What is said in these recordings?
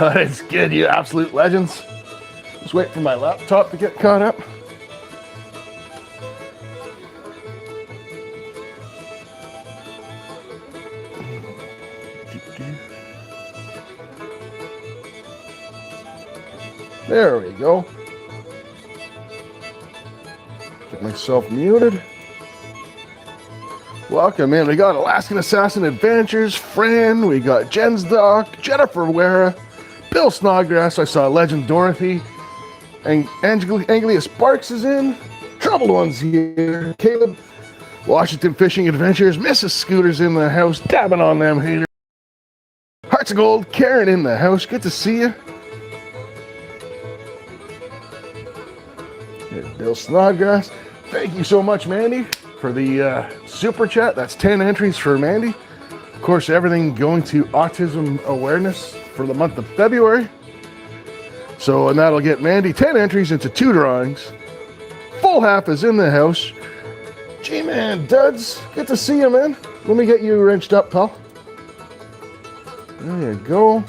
It's good, you absolute legends. Just wait for my laptop to get caught up. There we go. Get myself muted. Welcome in. We got Alaskan Assassin Adventures, Fran. We got Jen's Doc, Jennifer Wera, Bill Snodgrass. I saw Legend Dorothy. And Anglia Sparks is in. Troubled One's here. Caleb, Washington Fishing Adventures. Mrs. Scooter's in the house. Dabbing on them haters. Hearts of Gold. Karen in the house. Good to see you. Bill Snodgrass. Thank you so much, Mandy, for the super chat. That's 10 entries for Mandy. Of course, everything going to autism awareness for the month of February. So, and that'll get Mandy 10 entries into 2 drawings. Full half is in the house. G-Man Duds, good to see you, man. Let me get you wrenched up, pal. There you go.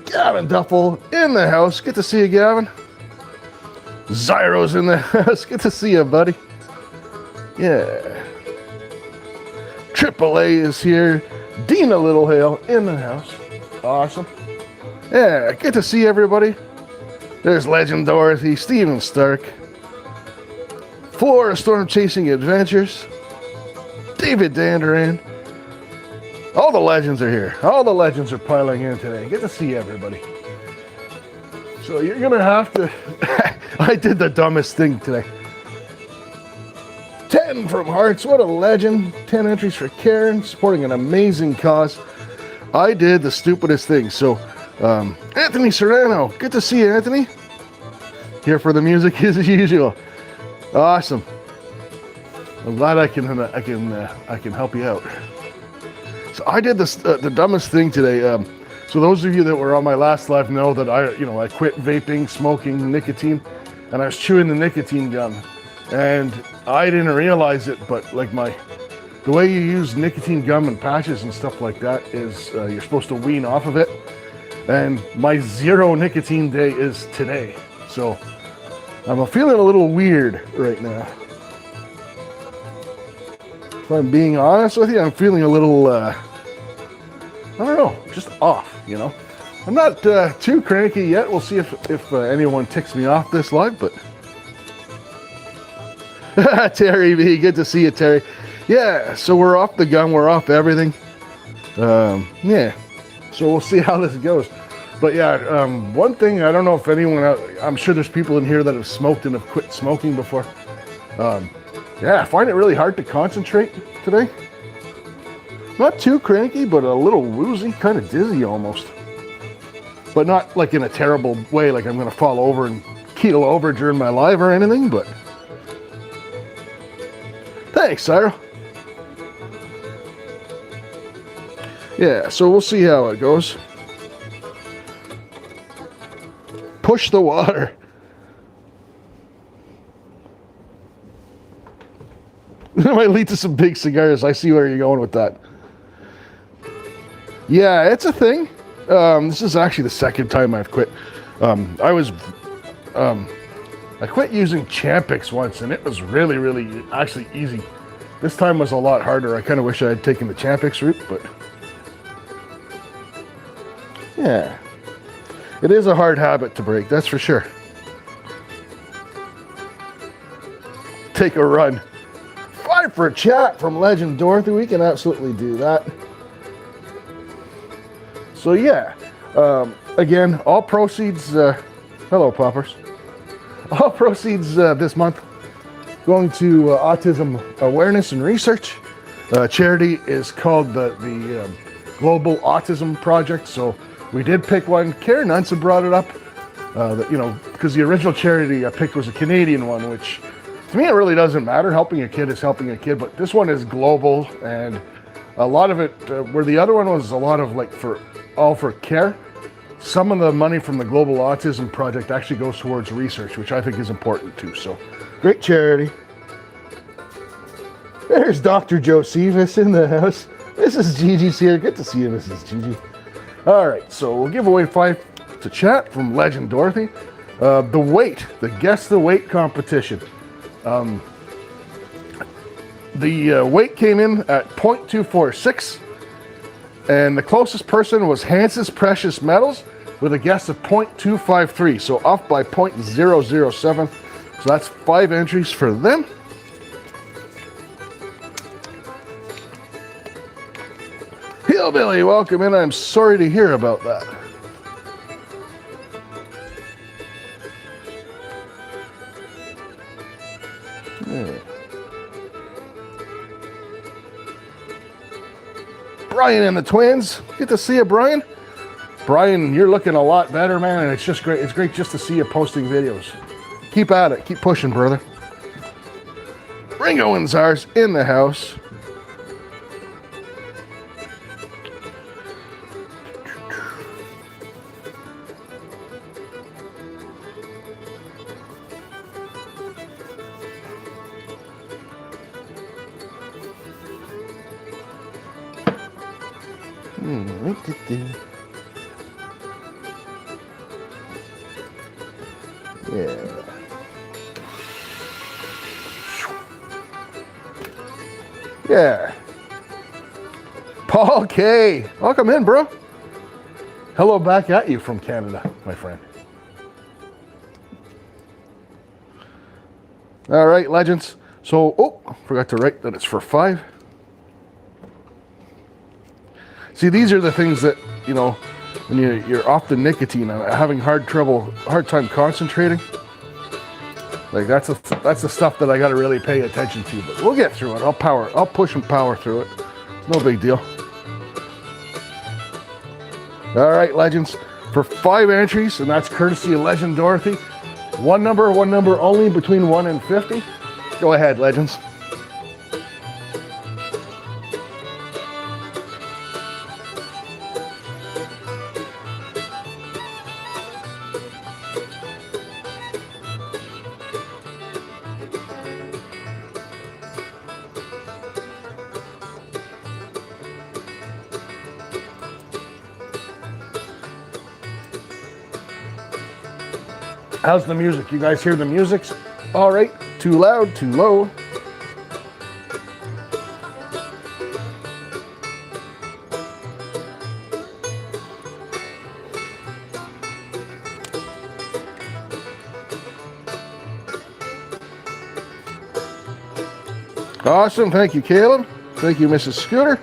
Gavin Duffel in the house. Good to see you, Gavin. Zyro's in the house. Good to see you, buddy. Yeah. AAA is here. Dina Littlehale in the house. Awesome. Yeah, good to see everybody. There's Legend Dorothy, Steven Stark, Flora Storm Chasing Adventures, David Danderan. All the legends are here. All the legends are piling in today. Good to see everybody. So you're going to have to... I did the dumbest thing today. 10 from Hearts. What a legend. 10 entries for Karen, supporting an amazing cause. I did the stupidest thing. So, Anthony Serrano. Good to see you, Anthony. Here for the music as usual. Awesome. I'm glad I can help you out. So I did this the dumbest thing today. So those of you that were on my last live know that I quit vaping, smoking, nicotine, and I was chewing the nicotine gum, and I didn't realize it, but like the way you use nicotine gum and patches and stuff like that is you're supposed to wean off of it, and my 0 nicotine day is today, so I'm feeling a little weird right now. If I'm being honest with you, I'm feeling a little, I don't know, just off, you know. I'm not too cranky yet. We'll see if anyone ticks me off this live, but... Terry B, good to see you, Terry. Yeah, so we're off the gun, we're off everything. Yeah, so we'll see how this goes. But yeah, one thing, I don't know if anyone, I'm sure there's people in here that have smoked and have quit smoking before. Yeah, I find it really hard to concentrate today. Not too cranky, but a little woozy, kind of dizzy almost. But not like in a terrible way, like I'm going to fall over and keel over during my live or anything, but... Thanks, Cyril. Yeah, so we'll see how it goes. Push the water. That might lead to some big cigars. I see where you're going with that. Yeah, it's a thing. This is actually the second time I've quit. I quit using Champix once, and it was really, really actually easy. This time was a lot harder. I kind of wish I had taken the Champix route, but yeah, it is a hard habit to break, that's for sure. Take a run. 5 for a chat from Legend Dorothy. We can absolutely do that. So yeah, again, all proceeds, hello poppers. All proceeds this month going to autism awareness and research. Charity is called the Global Autism Project. So we did pick one. Karen Unson brought it up, because the original charity I picked was a Canadian one, which to me it really doesn't matter. Helping a kid is helping a kid, but this one is global, and a lot of it, where the other one was a lot of like for care. Some of the money from the Global Autism Project actually goes towards research, which I think is important too. So, great charity. There's Dr. Josephus in the house. Mrs. Gigi's here. Good to see you, Mrs. Gigi. All right, so we'll give away 5 to chat from Legend Dorothy. The guess the weight competition. The weight came in at 0.246, and the closest person was Hans's Precious Metals with a guess of 0.253, so off by 0.007. So that's 5 entries for them. Hillbilly, welcome in. I'm sorry to hear about that. Yeah. Brian and the twins. Good to see you, Brian. Brian, you're looking a lot better, man, and it's just great. It's great just to see you posting videos. Keep at it. Keep pushing, brother. Ringo and Czars in the house. Yeah. Yeah. Paul K. Welcome in, bro. Hello back at you from Canada, my friend. All right, legends. So, forgot to write that it's for 5. See, these are the things that, you know, when you're off the nicotine and having hard time concentrating. Like that's the stuff that I got to really pay attention to. But we'll get through it. I'll push and power through it. It's no big deal. All right, legends, for 5 entries, and that's courtesy of Legend Dorothy. One number only between 1 and 50. Go ahead, legends. How's the music? You guys hear the music? All right. Too loud, too low. Awesome. Thank you, Caleb. Thank you, Mrs. Scooter.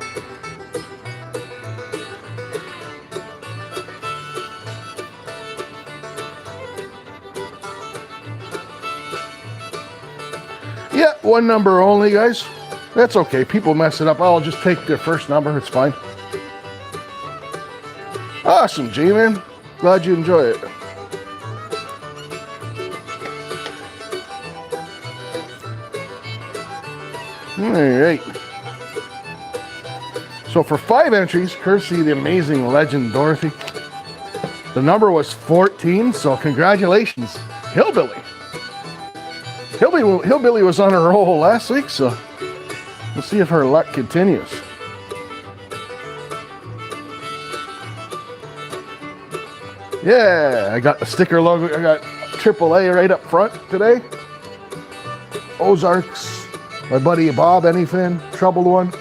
Yeah, 1 number only, guys. That's okay. People mess it up. I'll just take their first number. It's fine. Awesome, G-Man. Glad you enjoy it. All right. So for 5 entries, courtesy of the amazing Legend Dorothy, the number was 14. So congratulations, Hillbilly. Hillbilly was on a roll last week, so we'll see if her luck continues. Yeah, I got the sticker logo. I got AAA right up front today. Ozarks, my buddy Bob, anything, troubled one.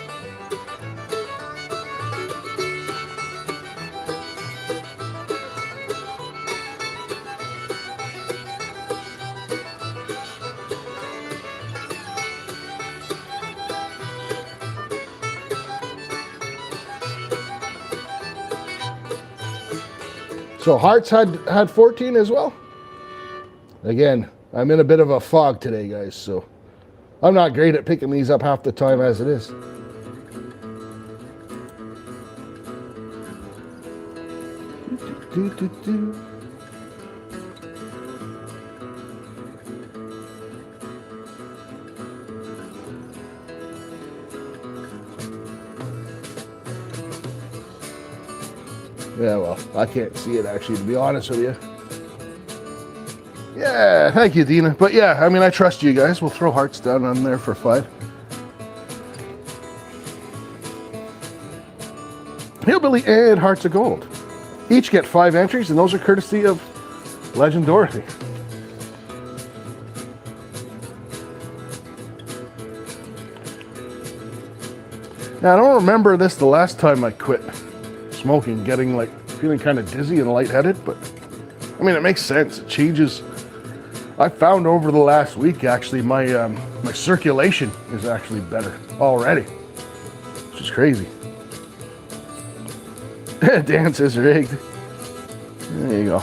So Hearts had 14 as well. Again, I'm in a bit of a fog today, guys, so I'm not great at picking these up half the time as it is. Yeah, well, I can't see it actually, to be honest with you. Yeah, thank you, Dina. But yeah, I mean, I trust you guys. We'll throw hearts down on there for 5. Hillbilly and Hearts of Gold. each get 5 entries, and those are courtesy of Legend Dorothy. Now, I don't remember this the last time I quit smoking, getting like feeling kind of dizzy and lightheaded, but I mean, it makes sense. It changes. I found over the last week, actually, my my circulation is actually better already, which is crazy. Dan says rigged. There you go.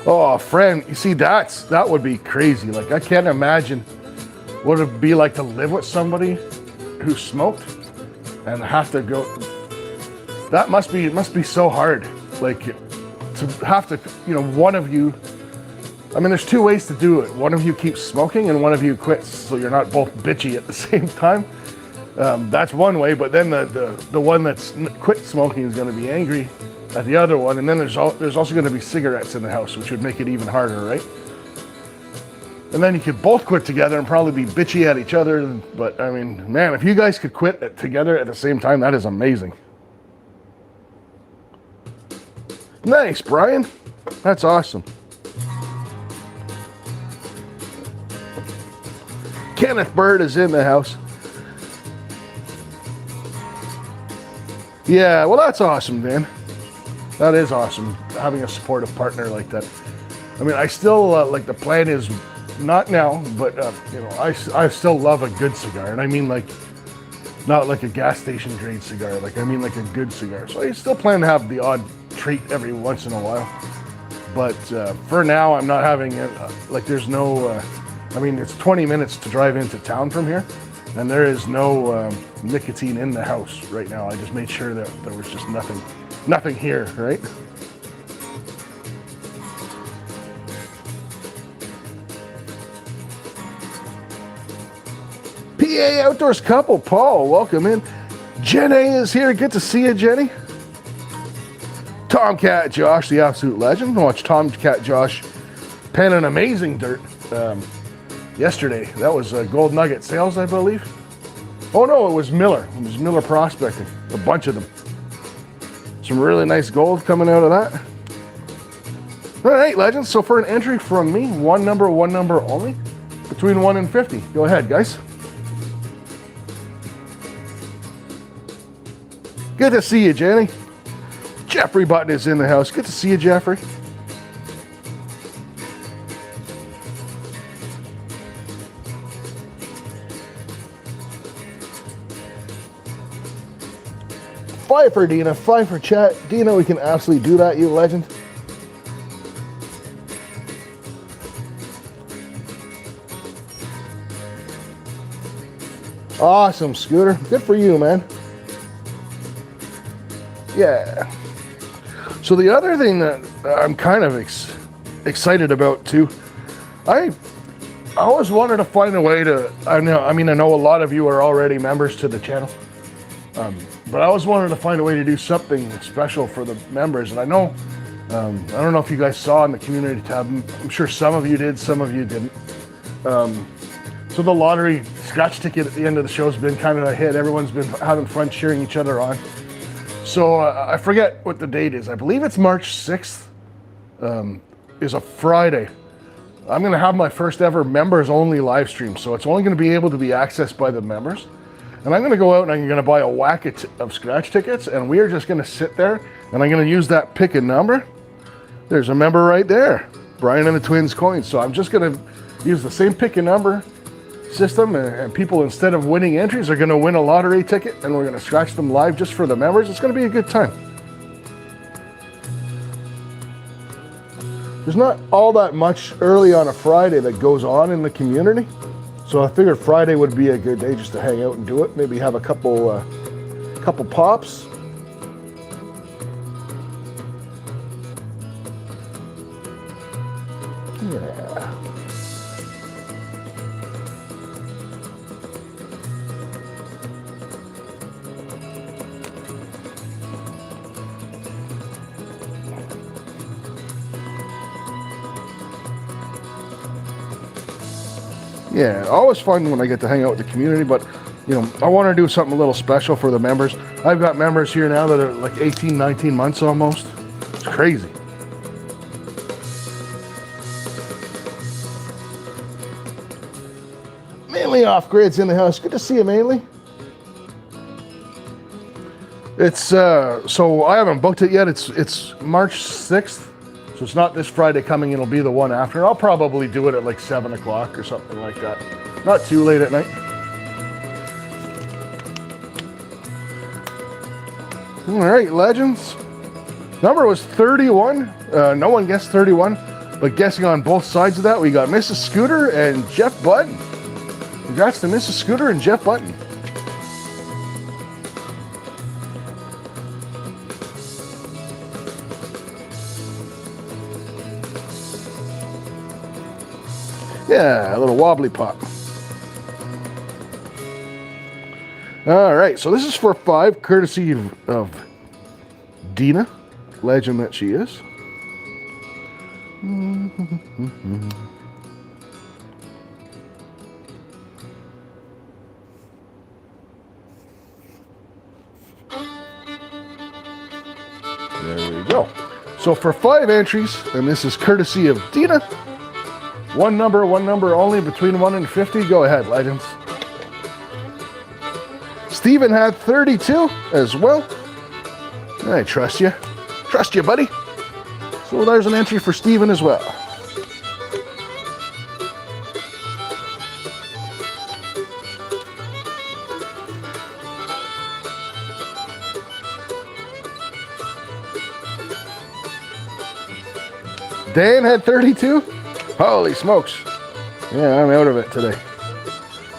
Oh, friend, you see, that would be crazy. Like, I can't imagine what it'd be like to live with somebody who smoked and have to go. That it must be so hard. Like, to have to, you know, one of you. I mean, there's 2 ways to do it. One of you keeps smoking and one of you quits, so you're not both bitchy at the same time. That's one way, but then the one that's quit smoking is going to be angry at the other one, and then there's also going to be cigarettes in the house, which would make it even harder, right? And then you could both quit together and probably be bitchy at each other. But I mean, man, if you guys could quit together at the same time, that is amazing. Nice, Brian. That's awesome. Kenneth Bird is in the house. Yeah, well, that's awesome, Dan. That is awesome, having a supportive partner like that. I mean, I still, like, the plan is, not now, but, you know, I still love a good cigar. And I mean, like, not like a gas station grade cigar. Like, I mean, like a good cigar. So I still plan to have the odd treat every once in a while. But for now, I'm not having it. Like, there's no, I mean, it's 20 minutes to drive into town from here. And there is no nicotine in the house right now. I just made sure that there was just nothing here, right? PA Outdoors couple, Paul, welcome in. Jenny is here. Good to see you, Jenny. Tomcat Josh, the absolute legend. Watch Tomcat Josh pen an amazing dirt yesterday. That was Gold Nugget Sales, I believe. Oh no, it was Miller. It was Miller Prospecting. A bunch of them. Some really nice gold coming out of that. All right, legends. So for an entry from me, one number only, between 1 and 50. Go ahead, guys. Good to see you, Jenny. Jeffrey Button is in the house. Good to see you, Jeffrey. Pfeiffer, Dina. Pfeiffer chat. Dina, we can absolutely do that, you legend. Awesome, Scooter. Good for you, man. Yeah. So the other thing that I'm kind of excited about too, I always wanted to find a way to, I know a lot of you are already members to the channel, but I always wanted to find a way to do something special for the members. And I know, I don't know if you guys saw in the community tab, I'm sure some of you did, some of you didn't. So the lottery scratch ticket at the end of the show has been kind of a hit. Everyone's been having fun cheering each other on. So I forget what the date is. I believe it's March 6th, is a Friday. I'm going to have my first ever members only live stream. So it's only going to be able to be accessed by the members. And I'm going to go out and I'm going to buy a whack of scratch tickets. And we are just going to sit there and I'm going to use that pick a number. There's a member right there, Brian and the Twins coins. So I'm just going to use the same pick a number system, and people, instead of winning entries, are going to win a lottery ticket, and we're going to scratch them live just for the members. It's going to be a good time. There's not all that much early on a Friday that goes on in the community, so I figured Friday would be a good day just to hang out and do it. Maybe have a couple pops. Yeah. Yeah, always fun when I get to hang out with the community, but you know, I want to do something a little special for the members. I've got members here now that are like 18, 19 months almost. It's crazy. Mainly off-grid's in the house. Good to see you, Mainly. It's, so I haven't booked it yet. It's March 6th. So it's not this Friday coming, it'll be the one after. I'll probably do it at like 7 o'clock or something like that. Not too late at night. All right, legends. Number was 31. No one guessed 31, but guessing on both sides of that, we got Mrs. Scooter and Jeff Button. Congrats to Mrs. Scooter and Jeff Button. Yeah, a little wobbly pop. All right, so this is for 5, courtesy of Dina, legend that she is. There we go. So for 5 entries, and this is courtesy of Dina, one number only between 1 and 50. Go ahead, legends. Steven had 32 as well. I trust you. Trust you, buddy. So there's an entry for Steven as well. Dan had 32. Holy smokes. Yeah, I'm out of it today.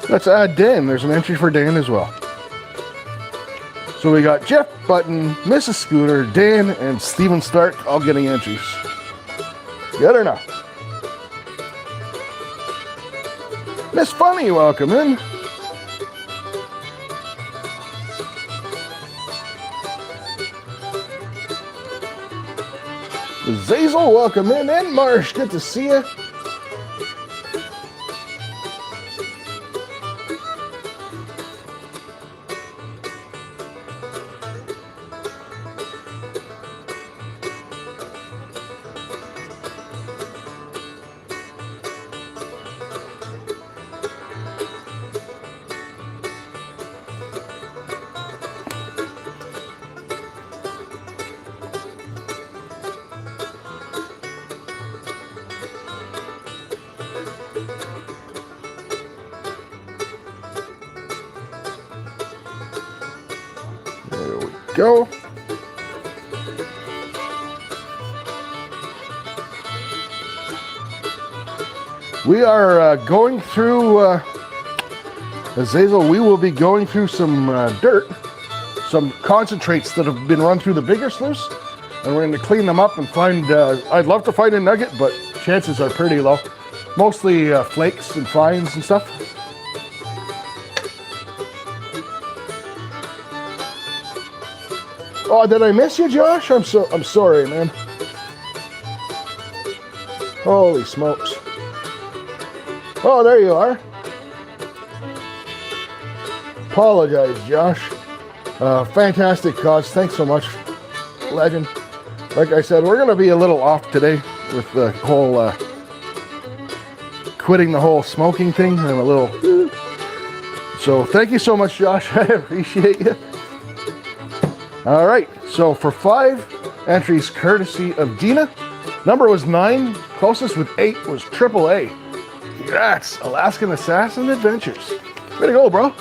Let's add Dan. There's an entry for Dan as well. So we got Jeff Button, Mrs. Scooter, Dan, and Steven Stark all getting entries. Good or not? Miss Funny, welcome in. Zazel, welcome in. And Marsh, good to see you. There we go. We are going through, Azazel, we will be going through some dirt, some concentrates that have been run through the bigger sluice, and we're going to clean them up and find, I'd love to find a nugget, but chances are pretty low. Mostly flakes and fines and stuff. Oh, did I miss you, Josh? I'm sorry, man. Holy smokes. Oh, there you are. Apologize, Josh. Fantastic cause. Thanks so much, legend. Like I said, we're going to be a little off today with the whole quitting the whole smoking thing. I'm a little... So thank you so much, Josh. I appreciate you. All right, so for 5 entries courtesy of Dina, number was 9, closest with 8 was AAA. Congrats, Alaskan Assassin Adventures. Way to go, bro.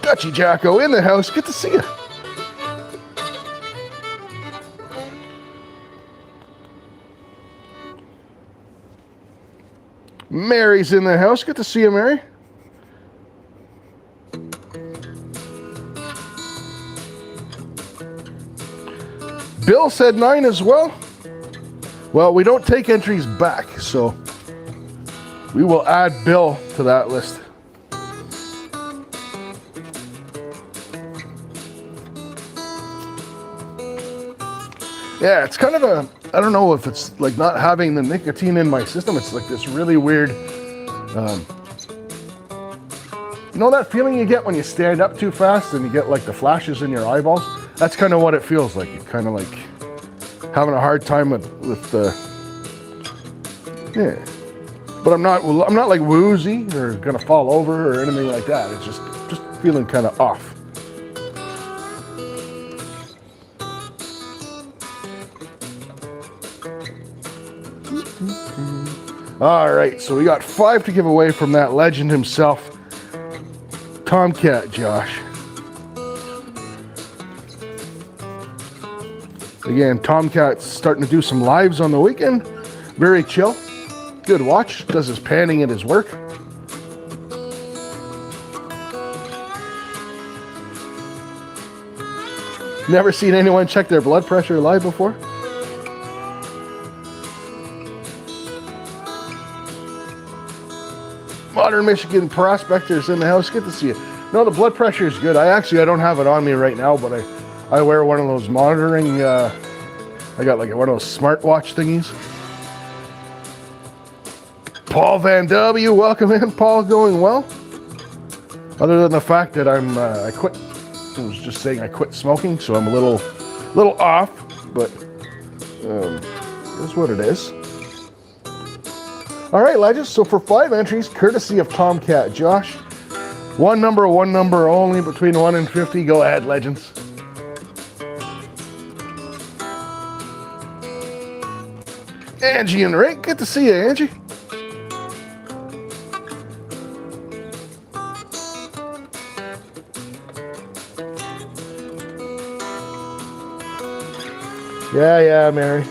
Dutchy Jacko in the house, good to see you. Mary's in the house, good to see you, Mary. Bill said 9 as well. Well, we don't take entries back, so we will add Bill to that list. Yeah, it's kind of I don't know if it's like not having the nicotine in my system. It's like this really weird, you know that feeling you get when you stand up too fast and you get like the flashes in your eyeballs? That's kind of what it feels like. You're kind of like having a hard time with the, yeah. But I'm not like woozy or gonna fall over or anything like that. It's just feeling kind of off. All right, so we got 5 to give away from that legend himself, Tomcat Josh. Again, Tomcat's starting to do some lives on the weekend. Very chill. Good watch. Does his panning at his work. Never seen anyone check their blood pressure live before? Modern Michigan prospectors in the house. Good to see you. No, the blood pressure is good. I don't have it on me right now, but I wear one of those monitoring, I got like one of those smartwatch thingies. Paul Van W, welcome in. Paul, going well? Other than the fact that I quit, I was just saying I quit smoking, so I'm a little off, but that's what it is. All right, legends, so for 5 entries, courtesy of Tomcat Josh, one number only, between 1 and 50. Go ahead, legends. Angie and Ray, good to see you, Angie. Yeah, Mary.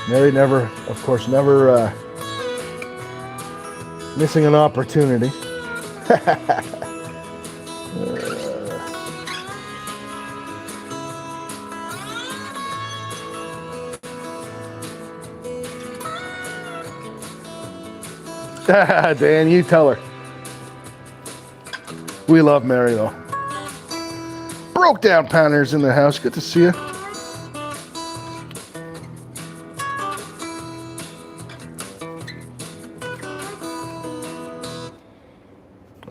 Mary never, of course, never missing an opportunity. Dan, you tell her. We love Mary, though. Broke down Pounders in the house. Good to see you.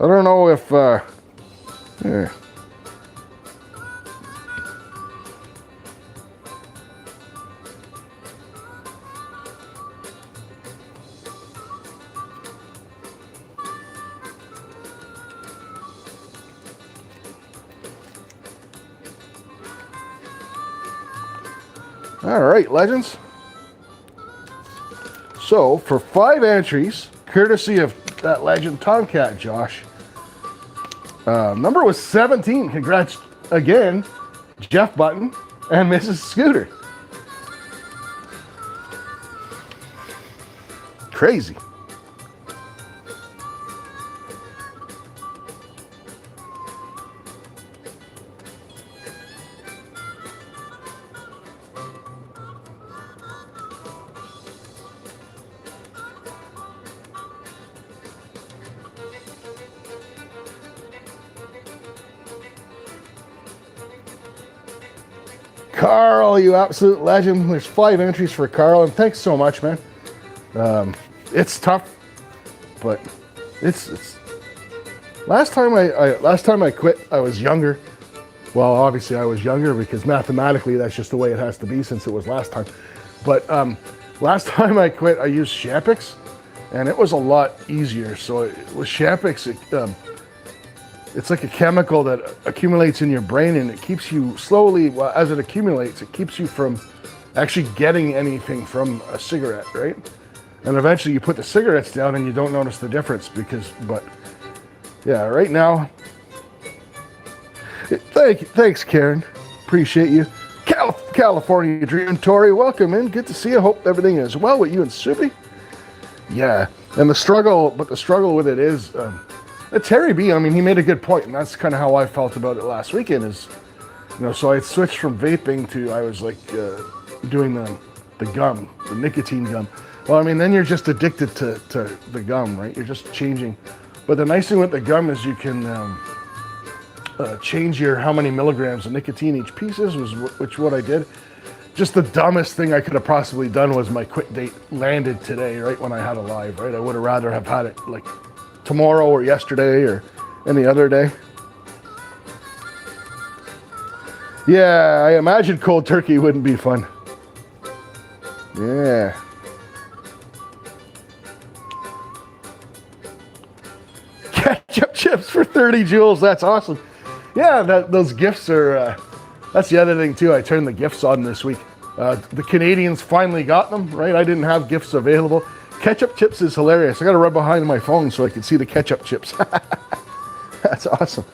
I don't know if, yeah. All right, legends. So, for 5 entries, courtesy of that legend Tomcat Josh, number was 17. Congrats again, Jeff Button and Mrs. Scooter. Crazy. Carl, you absolute legend. There's 5 entries for Carl, and thanks so much, man. It's tough, but it's last time I quit, I was younger. Well, obviously I was younger because mathematically that's just the way it has to be since it was last time. But last time I quit, I used Champix, and it was a lot easier. So with Champix, it's like a chemical that accumulates in your brain, and it keeps you slowly, well, as it accumulates, it keeps you from actually getting anything from a cigarette, right? And eventually you put the cigarettes down and you don't notice the difference but yeah, right now, thanks, Karen. Appreciate you. California Dream, Tori, welcome in. Good to see you. Hope everything is well with you and Soupy. Yeah, and the struggle with it is, Terry B, I mean, he made a good point, and that's kind of how I felt about it last weekend is, so I switched from vaping to, I was like doing the gum, the nicotine gum. Well, I mean, then you're just addicted to the gum, right? You're just changing. But the nice thing with the gum is you can change how many milligrams of nicotine each piece is, which what I did. just the dumbest thing I could have possibly done was my quit date landed today, right when I had a live, right? I would have rather have had it like tomorrow or yesterday or any other day. Yeah, I imagine cold turkey wouldn't be fun. Yeah. Ketchup chips for 30 joules. That's awesome. Yeah, those gifts are, that's the other thing too. I turned the gifts on this week. The Canadians finally got them, right? I didn't have gifts available. Ketchup chips is hilarious. I got to rub behind my phone so I can see the ketchup chips. That's awesome.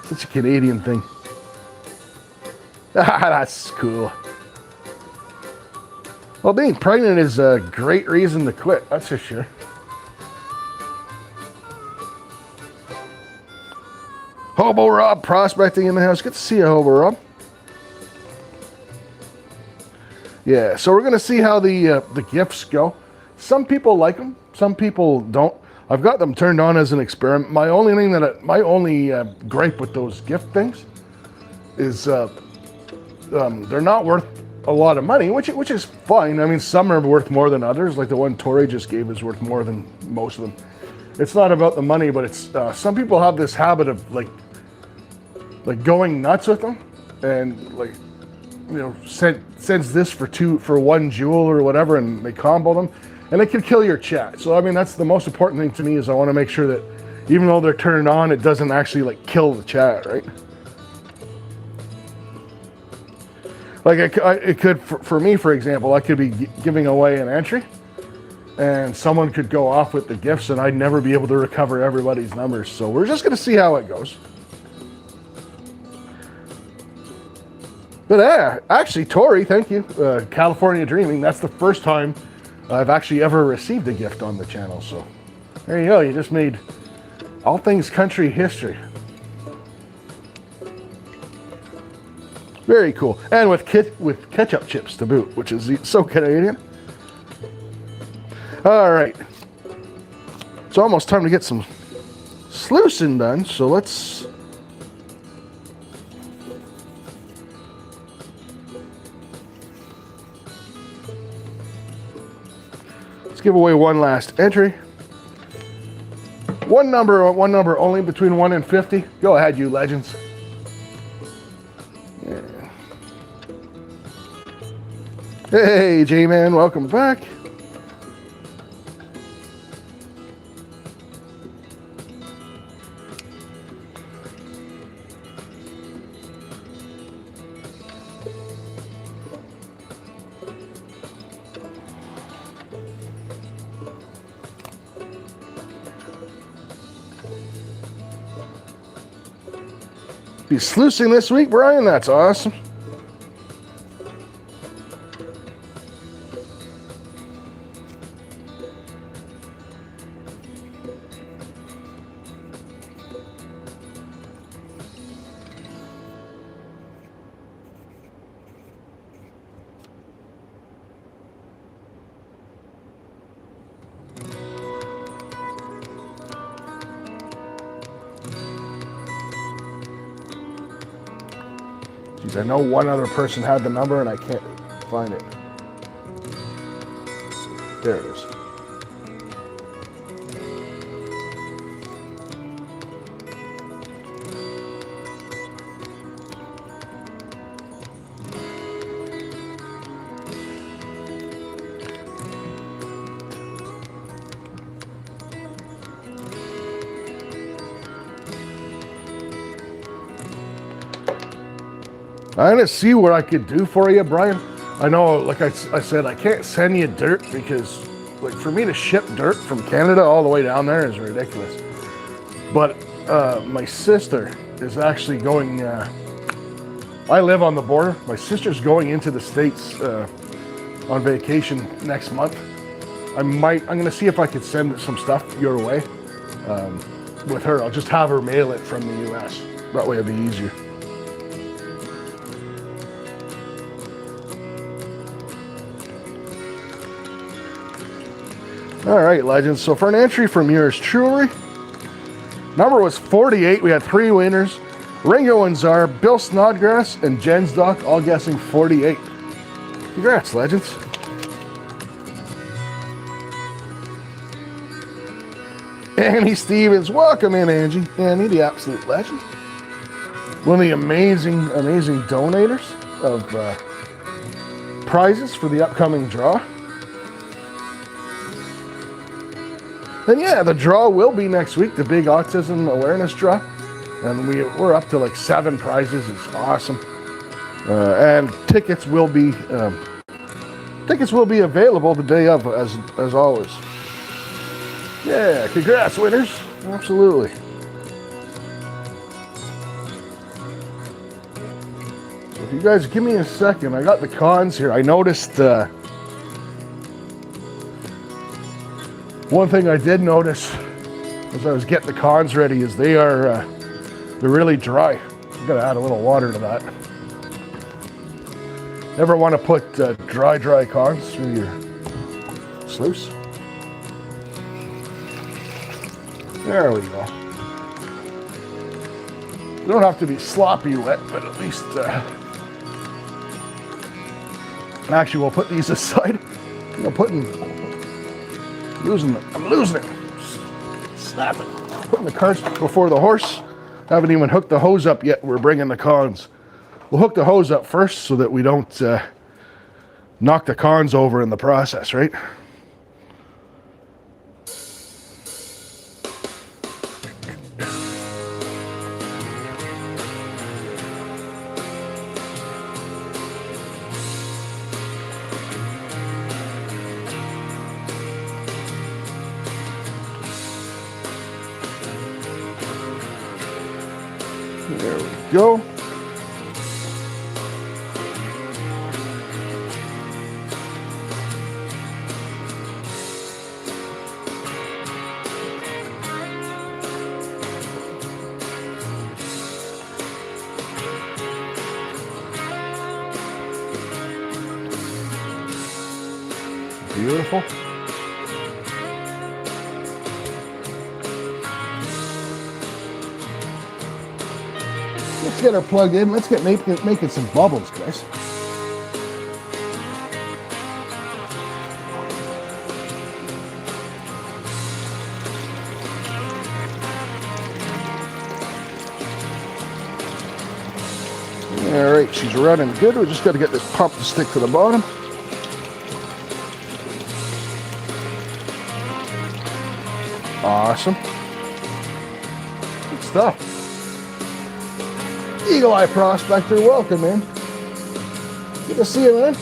Such a Canadian thing. That's cool. Well, being pregnant is a great reason to quit, that's for sure. Hobo Rob prospecting in the house. Good to see you, Hobo Rob. Yeah, so we're going to see how the gifts go. Some people like them, some people don't. I've got them turned on as an experiment. My only thing gripe with those gift things is they're not worth a lot of money, which is fine. I mean, some are worth more than others. Like the one Tori just gave is worth more than most of them. It's not about the money, but it's some people have this habit of like going nuts with them, and like, you know, sends this for 1 joule or whatever, and they combo them, and it can kill your chat. So I mean, that's the most important thing to me, is I want to make sure that even though they're turned on, it doesn't actually like kill the chat, right? Like it could, for me, for example, I could be giving away an entry, and someone could go off with the gifts, and I'd never be able to recover everybody's numbers. So we're just going to see how it goes. But yeah, actually, Tori, thank you. California Dreaming, that's the first time I've actually ever received a gift on the channel. So there you go. You just made all things country history. Very cool. And with ketchup chips to boot, which is so Canadian. All right. It's almost time to get some sluicing done, so let's give away one last entry. One number only, between 1 and 50. Go ahead, you legends. Yeah. Hey, J-Man, welcome back. Be sluicing this week, Brian. That's awesome. I know one other person had the number and I can't find it. There it is. I'm gonna see what I could do for you, Brian. I know, like I said, I can't send you dirt because, like, for me to ship dirt from Canada all the way down there is ridiculous. But my sister is actually going. I live on the border. My sister's going into the States on vacation next month. I'm gonna see if I could send some stuff your way with her. I'll just have her mail it from the U.S. That way it'll be easier. All right, legends. So for an entry from yours truly, number was 48. We had 3 winners. Ringo and Czar, Bill Snodgrass, and Jen's Doc all guessing 48. Congrats, legends. Annie Stevens, welcome in, Angie. Annie, the absolute legend. One of the amazing donators of prizes for the upcoming draw. And yeah, the draw will be next week, the big autism awareness draw. And we're up to like 7 prizes. It's awesome. And tickets will be available the day of, as always. Yeah, congrats, winners. Absolutely. So if you guys give me a second, I got the cons here. I noticed one thing I did notice as I was getting the cons ready is they're really dry. I'm gonna add a little water to that. Never want to put dry cons through your sluice. There we go. You don't have to be sloppy wet, but at least actually we'll put these aside. I'm losing it. Snapping. Putting the cart before the horse. Haven't even hooked the hose up yet. We're bringing the cons. We'll hook the hose up first so that we don't knock the cons over in the process, right? There we go. Beautiful. Let's get her plugged in. Let's get making some bubbles, guys. All right, she's running good. We just got to get this pump to stick to the bottom. Awesome. Good stuff. Eagle Eye Prospector, welcome in. Good to see you, man.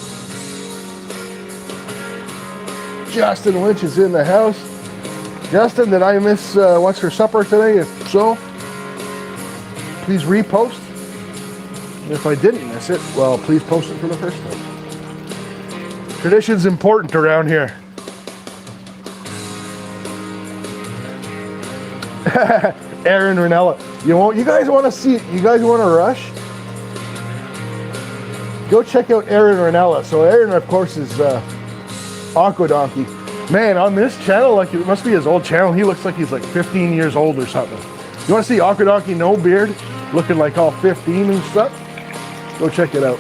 Justin Lynch is in the house. Justin, did I miss what's for supper today? If so, please repost. If I didn't miss it, well, please post it for the first time. Tradition's important around here. Aaron Ranella. You guys want to see it? You guys want to rush? Go check out Aaron Ranella. So Aaron, of course, is Aqua Donkey. Man, on this channel, like it must be his old channel, he looks like he's like 15 years old or something. You want to see Aqua Donkey no beard, looking like all 15 and stuff? Go check it out.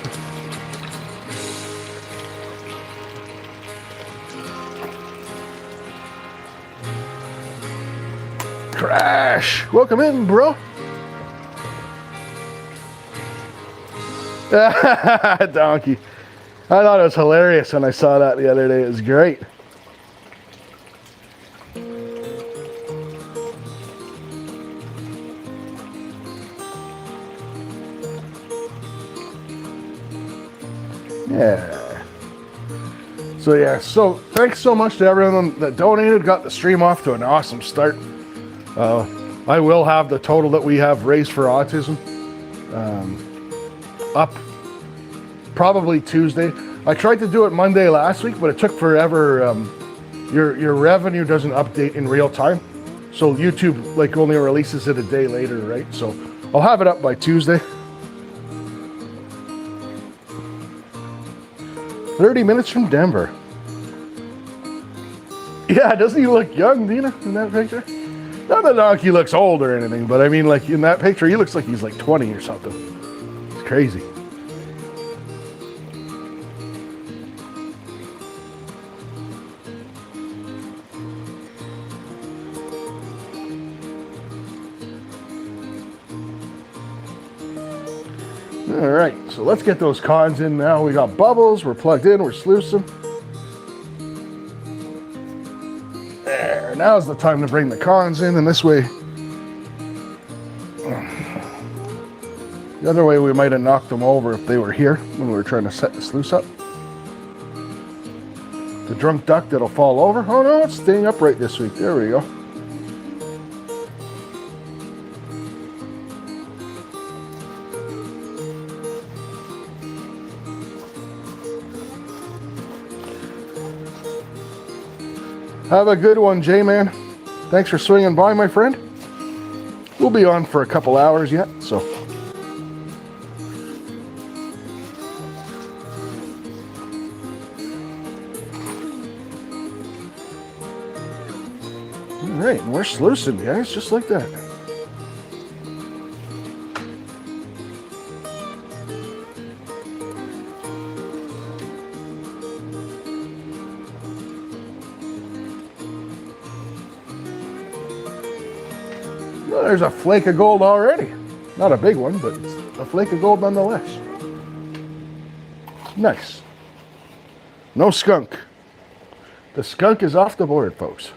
Crash! Welcome in, bro. Donkey. I thought it was hilarious when I saw that the other day. It was great. Yeah. So thanks so much to everyone that donated. Got the stream off to an awesome start. I will have the total that we have raised for autism up probably Tuesday. I tried to do it Monday last week, but it took forever. Your revenue doesn't update in real time, so YouTube like only releases it a day later, right? So I'll have it up by Tuesday. 30 minutes from Denver. Yeah, doesn't he look young, Dina, in that picture? Not that donkey looks old or anything, but I mean, like in that picture, he looks like he's like 20 or something. It's crazy. All right, so let's get those cons in now. We got bubbles, we're plugged in, we're sluicing. There, now's the time to bring the cons in, and this way, the other way we might have knocked them over if they were here when we were trying to set the sluice up. The drunk duck that'll fall over. Oh no, it's staying upright this week. There we go. Have a good one, J-Man. Thanks for swinging by, my friend. We'll be on for a couple hours yet, so. All right, and we're sluicing, guys, just like that. Well, there's a flake of gold already. Not a big one, but it's a flake of gold nonetheless. Nice. No skunk. The skunk is off the board, folks.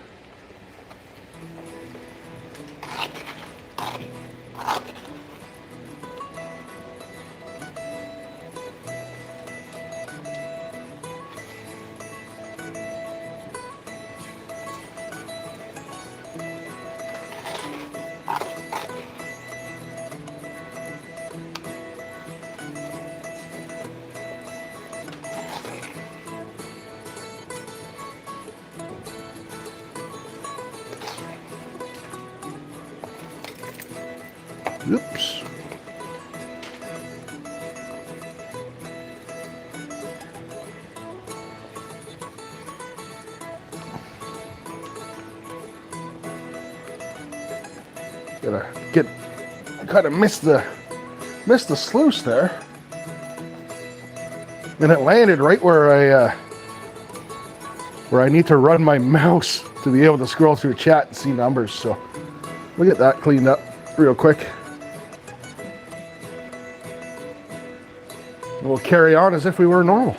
Oops. Gotta get, kind of missed the sluice there, and it landed right where I need to run my mouse to be able to scroll through chat and see numbers. So we'll get that cleaned up real quick. And we'll carry on as if we were normal.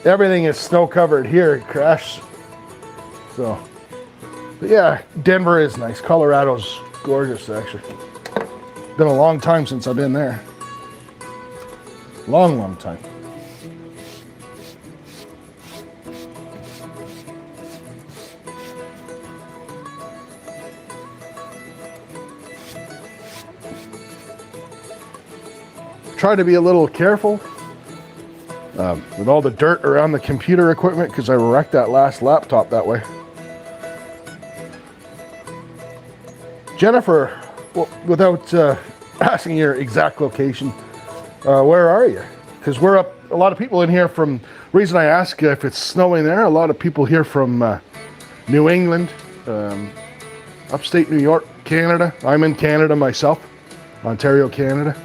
Everything is snow covered here, Crash. So, but yeah, Denver is nice. Colorado's gorgeous, actually. Been a long time since I've been there. Long time. Try to be a little careful with all the dirt around the computer equipment because I wrecked that last laptop that way. Jennifer, well, without asking your exact location, where are you? Because we're up, a lot of people in here from, reason I ask if it's snowing there, a lot of people here from New England, upstate New York, Canada. I'm in Canada myself, Ontario, Canada.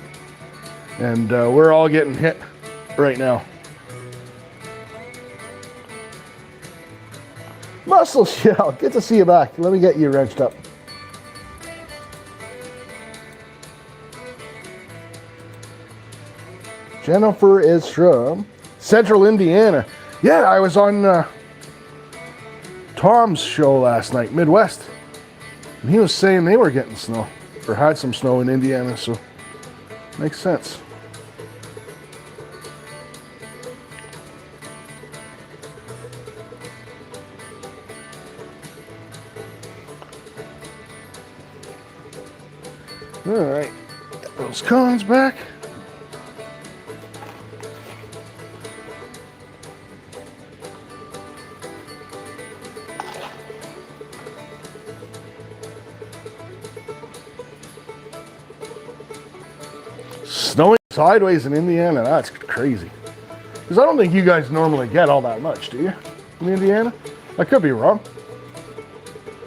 And we're all getting hit right now. Muscle Shell, good to see you back. Let me get you wrenched up. Jennifer is from Central Indiana. Yeah, I was on Tom's show last night, Midwest. And he was saying they were getting snow, or had some snow in Indiana, so makes sense. All right, get those cons back. Snowing sideways in Indiana, that's crazy. Because I don't think you guys normally get all that much, do you? In Indiana? I could be wrong.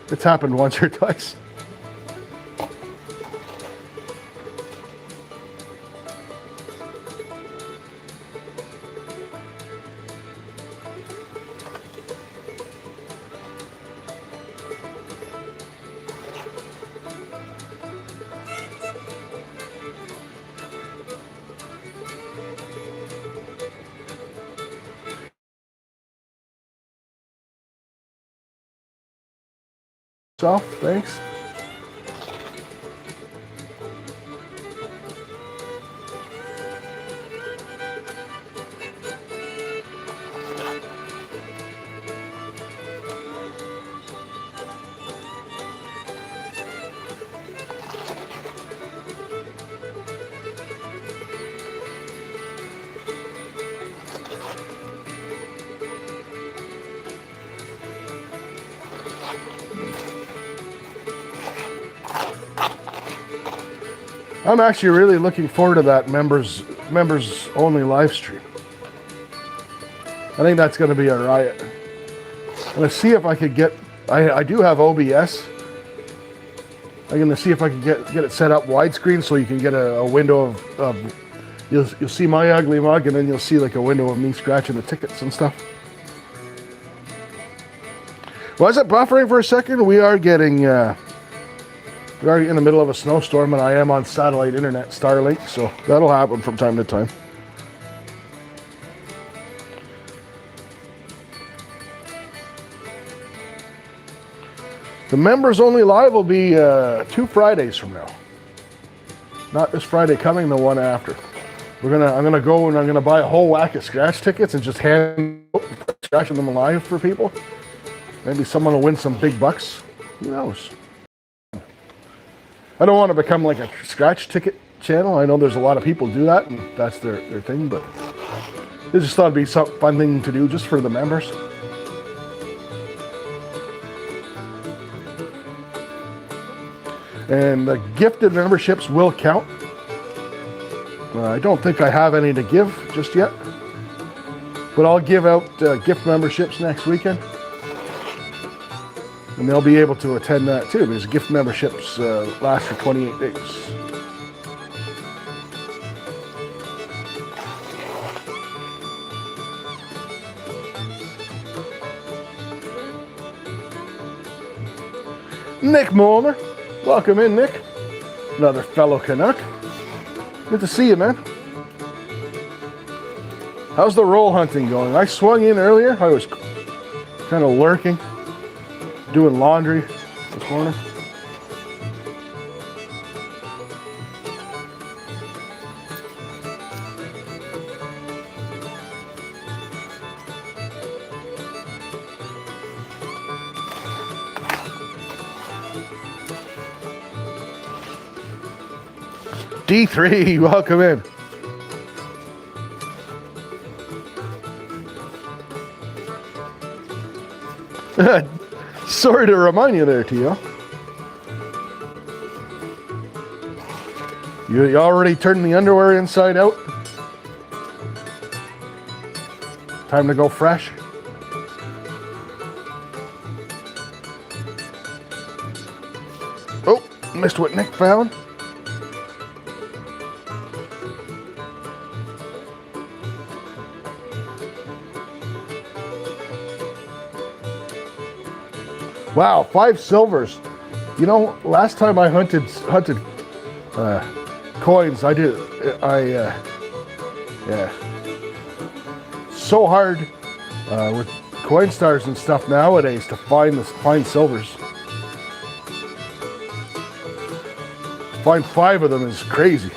It's happened once or twice. So, thanks. I'm actually really looking forward to that members only live stream. I think that's going to be a riot. I'm going to see if I could get. I do have OBS. I'm going to see if I can get it set up widescreen so you can get a window of you'll see my ugly mug, and then you'll see like a window of me scratching the tickets and stuff. Was it buffering for a second? We are getting. We're already in the middle of a snowstorm, and I am on satellite internet, Starlink, so that'll happen from time to time. The members only live will be 2 Fridays from now. Not this Friday coming, the one after. I'm gonna go and I'm gonna buy a whole whack of scratch tickets and just scratching them live for people. Maybe someone will win some big bucks. Who knows? I don't want to become like a scratch ticket channel. I know there's a lot of people do that, and that's their thing, but I just thought it'd be some fun thing to do just for the members. And the gifted memberships will count. I don't think I have any to give just yet, but I'll give out gift memberships next weekend. And they'll be able to attend that too, because gift memberships last for 28 days. Nick Molnar, welcome in, Nick. Another fellow Canuck. Good to see you, man. How's the roll hunting going? I swung in earlier. I was kind of lurking, doing laundry this morning. D3, welcome in. Sorry to remind you there, Tio. You already turned the underwear inside out? Time to go fresh? Oh, missed what Nick found. Wow, 5 silvers. You know, last time I hunted coins, yeah. So hard with coin stars and stuff nowadays to find silvers. Find 5 of them is crazy.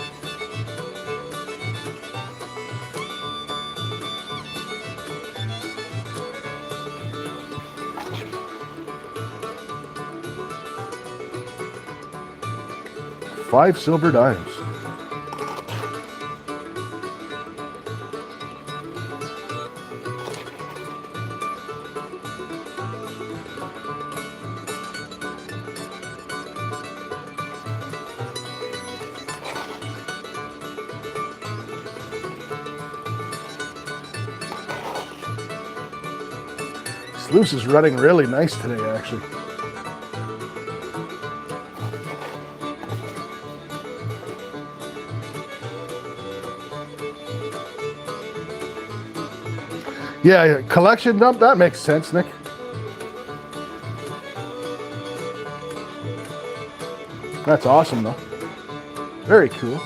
Five silver dimes. Sluice is running really nice today, actually. Yeah, collection dump, that makes sense, Nick. That's awesome, though. Very cool.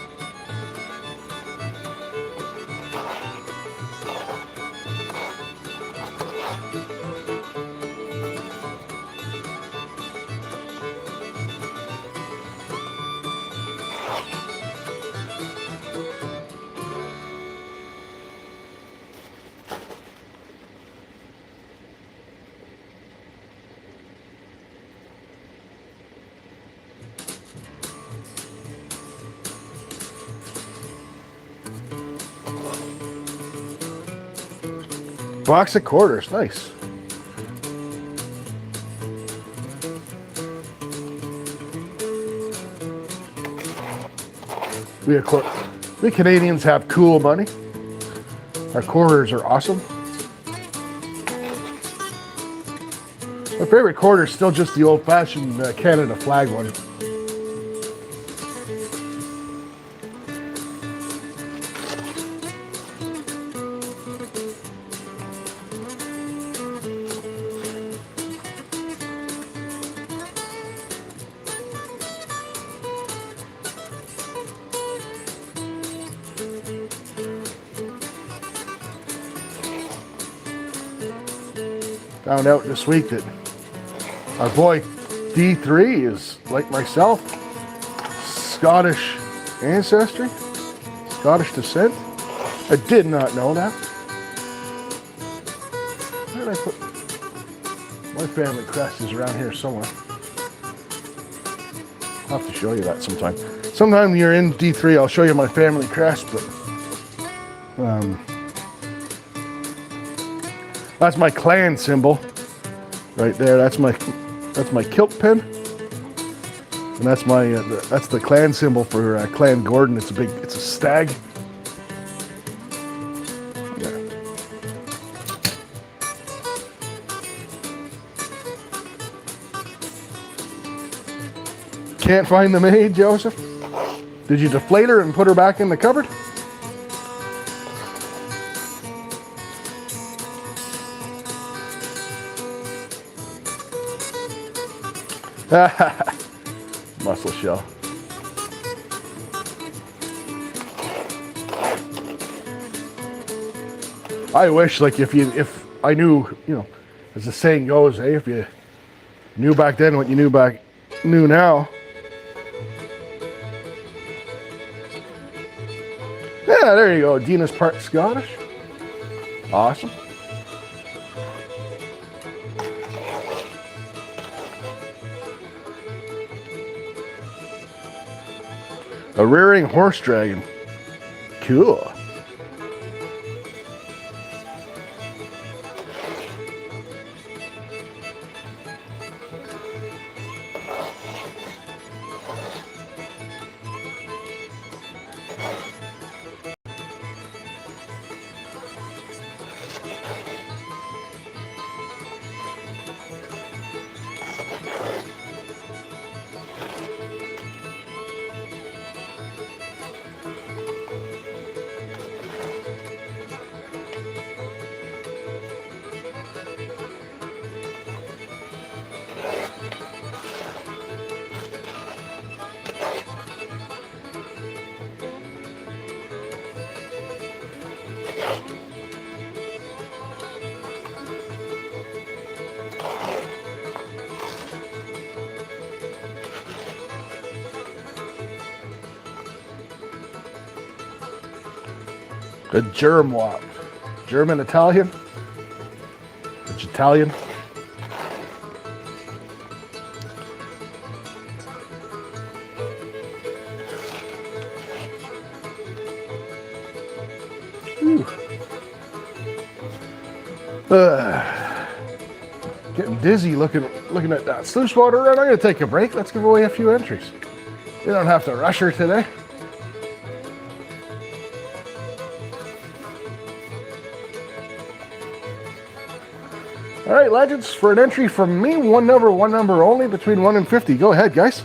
Box of quarters, nice. We Canadians have cool money. Our quarters are awesome. My favorite quarter is still just the old-fashioned Canada flag one. Found out this week that our boy D3 is, like myself, Scottish ancestry, Scottish descent. I did not know that. Where did I put my family crest? Is around here somewhere. I'll have to show you that sometime. Sometime when you're in D3, I'll show you my family crest, but that's my clan symbol right there. That's my kilt pin, and that's the clan symbol for Clan Gordon. It's a stag. Yeah. Can't find the maid, Joseph? Did you deflate her and put her back in the cupboard? Muscle shell. I wish, like, if I knew, as the saying goes, if you knew back then what you knew now. Yeah, there you go. Dina's part Scottish. Awesome. A rearing horse dragon. Cool. A germ wop. German Italian. It's Italian. Getting dizzy looking at that sluice water run. I'm going to take a break. Let's give away a few entries. You don't have to rush her today. All right, legends, for an entry from me, one number only, between 1 and 50. Go ahead, guys.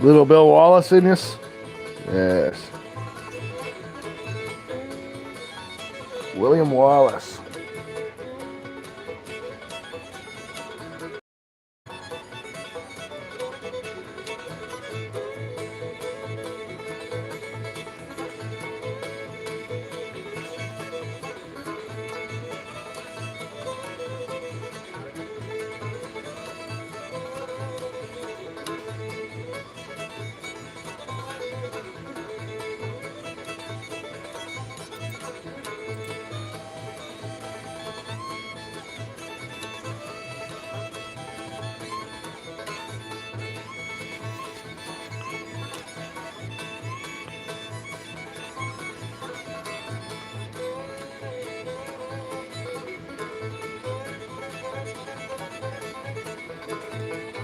Little Bill Wallace in this? Yes. William Wallace.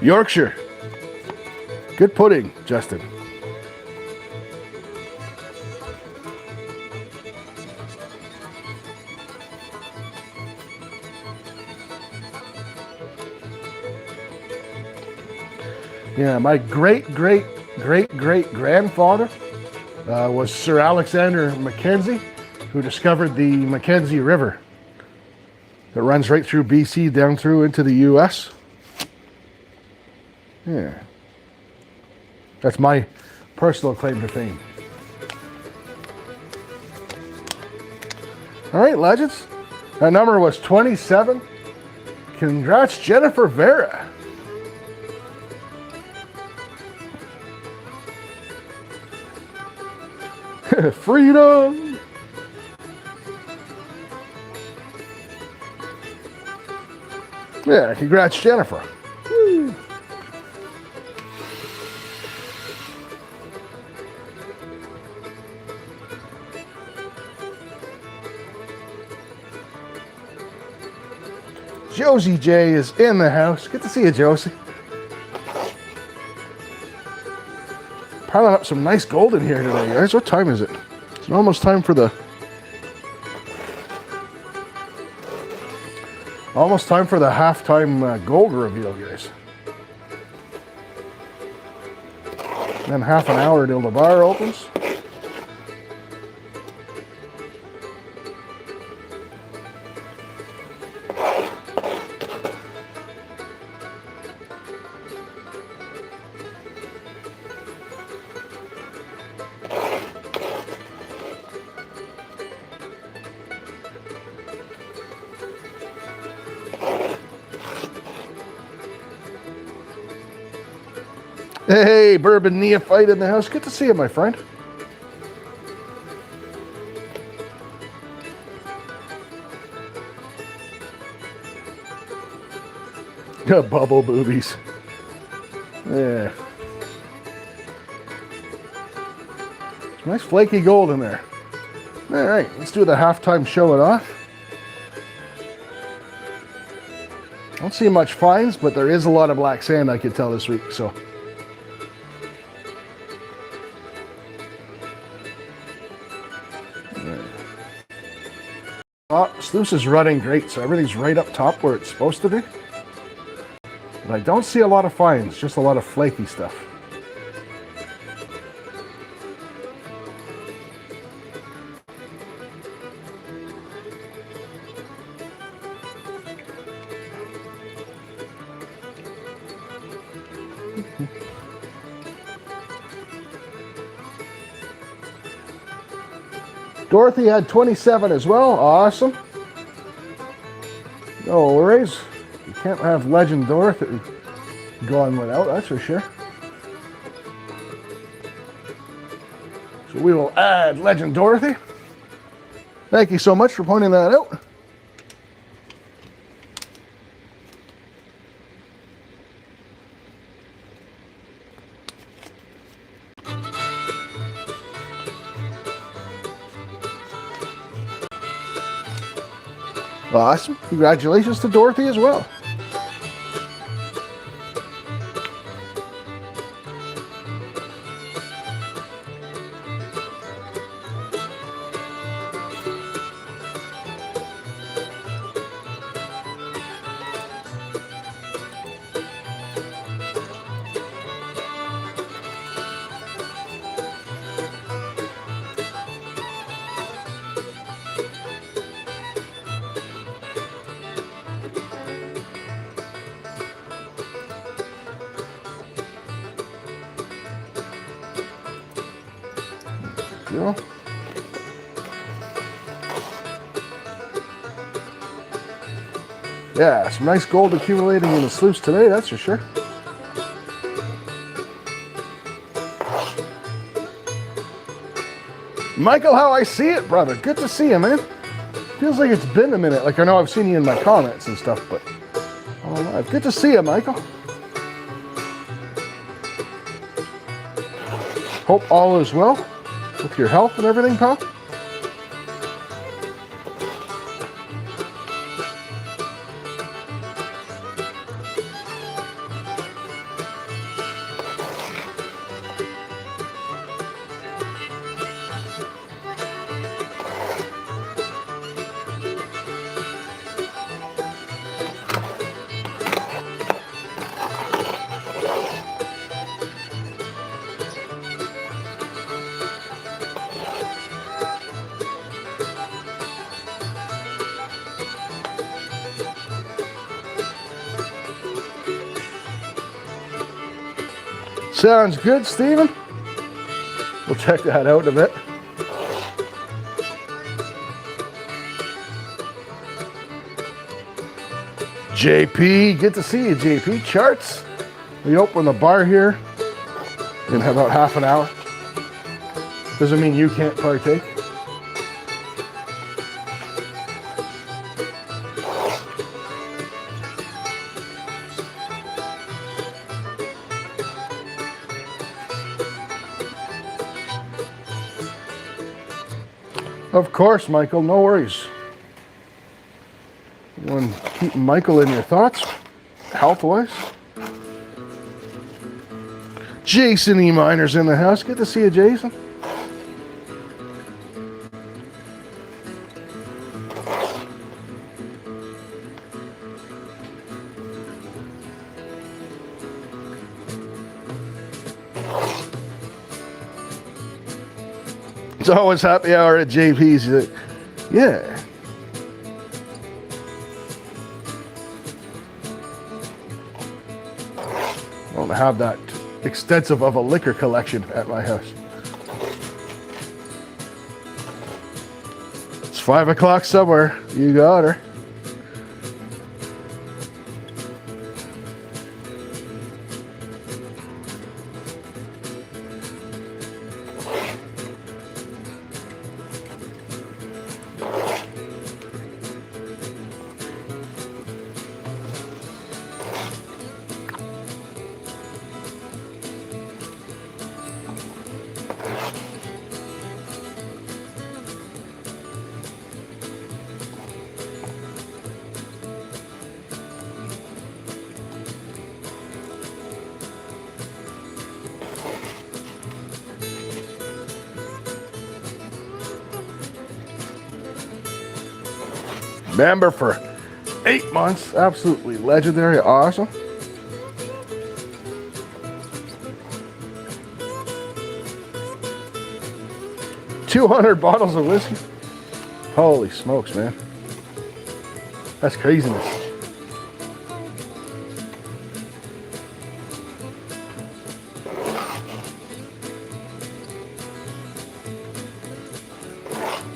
Yorkshire. Good pudding, Justin. Yeah, my great-great-great-great-grandfather was Sir Alexander Mackenzie, who discovered the Mackenzie River that runs right through BC down through into the U.S. Yeah. That's my personal claim to fame. All right, legends. That number was 27. Congrats, Jennifer Vera. Freedom. Yeah, congrats, Jennifer. Woo. Josie J is in the house. Good to see you, Josie. Piling up some nice gold in here today, guys. What time is it? It's almost time for the... Almost time for the halftime gold reveal, guys. Then half an hour till the bar opens. Hey, Bourbon Neophyte in the house. Good to see you, my friend. Bubble boobies. Yeah. Nice flaky gold in there. All right, let's do the halftime show it off. I don't see much fines, but there is a lot of black sand, I could tell this week, so... Sluice is running great, so everything's right up top where it's supposed to be. But I don't see a lot of fines, just a lot of flaky stuff. Dorothy had 27 as well. Awesome. No worries. You can't have Legend Dorothy going without, that's for sure. So we will add Legend Dorothy. Thank you so much for pointing that out. Awesome. Congratulations to Dorothy as well. you know. Yeah, some nice gold accumulating in the sluice today, that's for sure. Michael, how I see it, brother. Good to see you, man. Feels like it's been a minute. Like, I know I've seen you in my comments and stuff, but all right. Good to see you, Michael. Hope all is well with your health and everything, pal. Sounds good, Stephen. We'll check that out in a bit. JP, good to see you, JP. Charts. We open the bar here in about half an hour. Doesn't mean you can't partake. Of course, Michael, no worries. You want to keep Michael in your thoughts, health-wise? Jason E. Miner's in the house. Good to see you, Jason. It's always happy hour at JP's. Like, yeah. I don't have that extensive of a liquor collection at my house. It's 5 o'clock somewhere. You got her. Member for 8 months. Absolutely legendary. Awesome. $200 bottles of whiskey. Holy smokes, man. That's craziness.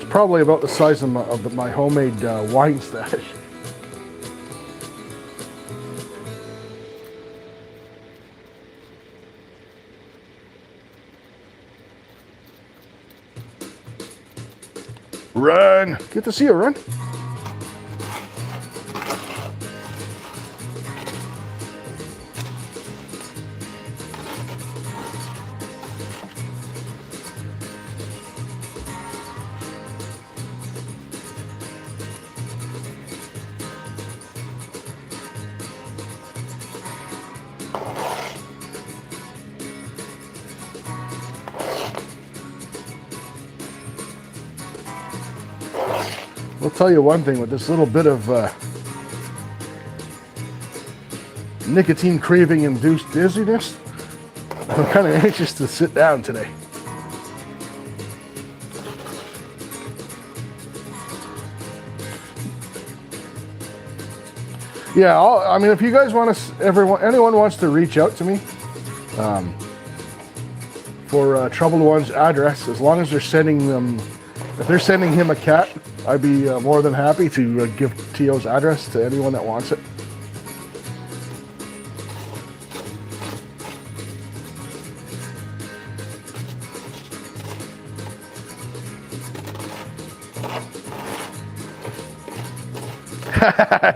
Probably about the size of my homemade wine stash. Run! Good to see you, Run. I'll tell you one thing, with this little bit of nicotine craving induced dizziness, I'm kind of anxious to sit down today. Yeah, I mean, if you guys want to, anyone wants to reach out to me, for Troubled One's address, as long as they're sending them. If they're sending him a cat, I'd be more than happy to give Tio's address to anyone that wants it.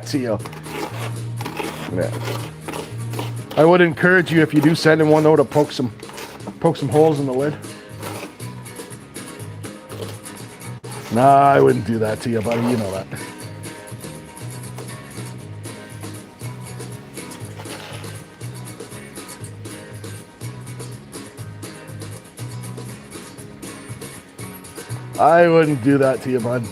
Tio. Yeah. I would encourage you, if you do send him one though, to poke some holes in the lid. Nah, I wouldn't do that to you, buddy. You know that. I wouldn't do that to you, bud.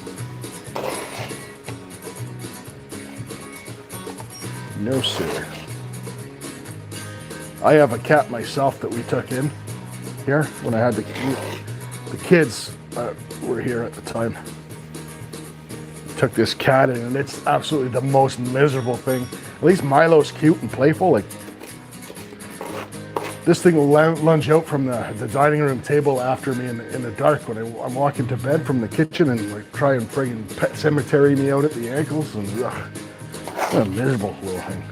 No, sir. I have a cat myself that we took in here when I had the kids were here at the time. Took this cat in, and it's absolutely the most miserable thing. At least Milo's cute and playful. Like, this thing will lunge out from the dining room table after me in the dark when I'm walking to bed from the kitchen, and like try and friggin' pet cemetery me out at the ankles. And what a miserable little thing.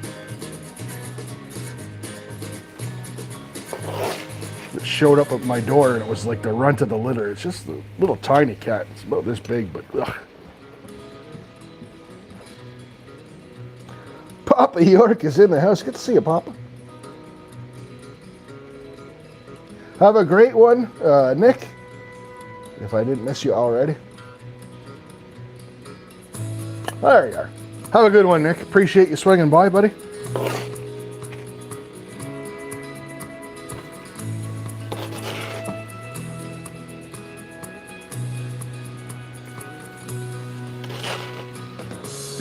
It showed up at my door, and it was like the runt of the litter. It's just a little tiny cat. It's about this big, but ugh. Papa York is in the house. Good to see you, Papa. Have a great one, Nick, if I didn't miss you already. There you are. Have a good one, Nick. Appreciate you swinging by, buddy.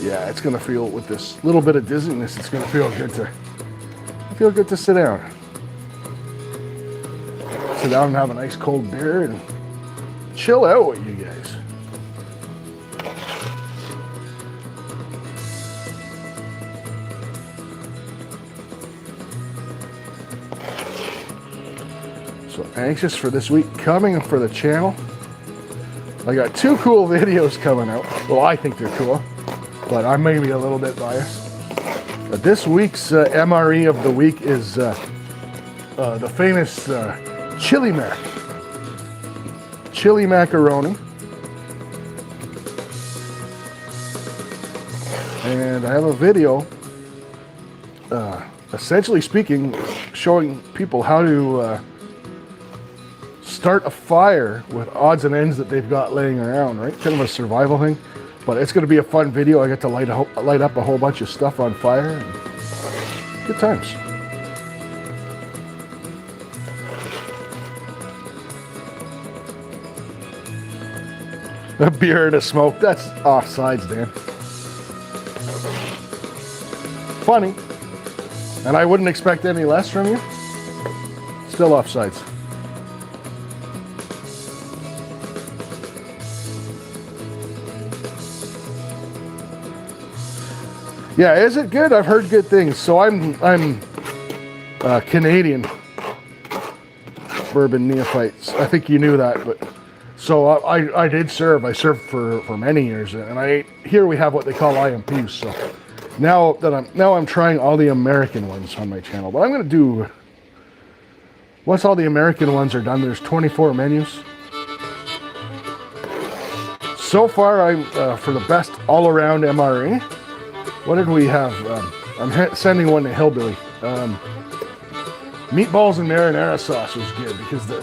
Yeah, it's gonna feel, with this little bit of dizziness, it's gonna feel good to sit down. Sit down and have a nice cold beer and chill out with you guys. So anxious for this week coming for the channel. I got 2 cool videos coming out. Well, I think they're cool, but I may be a little bit biased. But this week's MRE of the week is the famous chili macaroni. And I have a video, essentially speaking, showing people how to start a fire with odds and ends that they've got laying around, right? Kind of a survival thing. But it's going to be a fun video. I get to light up a whole bunch of stuff on fire. And good times. A beer and a smoke. That's offsides, Dan. Funny. And I wouldn't expect any less from you. Still offsides. Yeah, is it good? I've heard good things. So I'm Canadian bourbon neophyte. I think you knew that, but so I did serve. I served for many years, and here we have what they call IMPs. So now I'm trying all the American ones on my channel. But I'm gonna do, once all the American ones are done, there's 24 menus. So far, I'm for the best all-around MRE. What did we have? I'm sending one to Hillbilly. Meatballs and marinara sauce was good, because the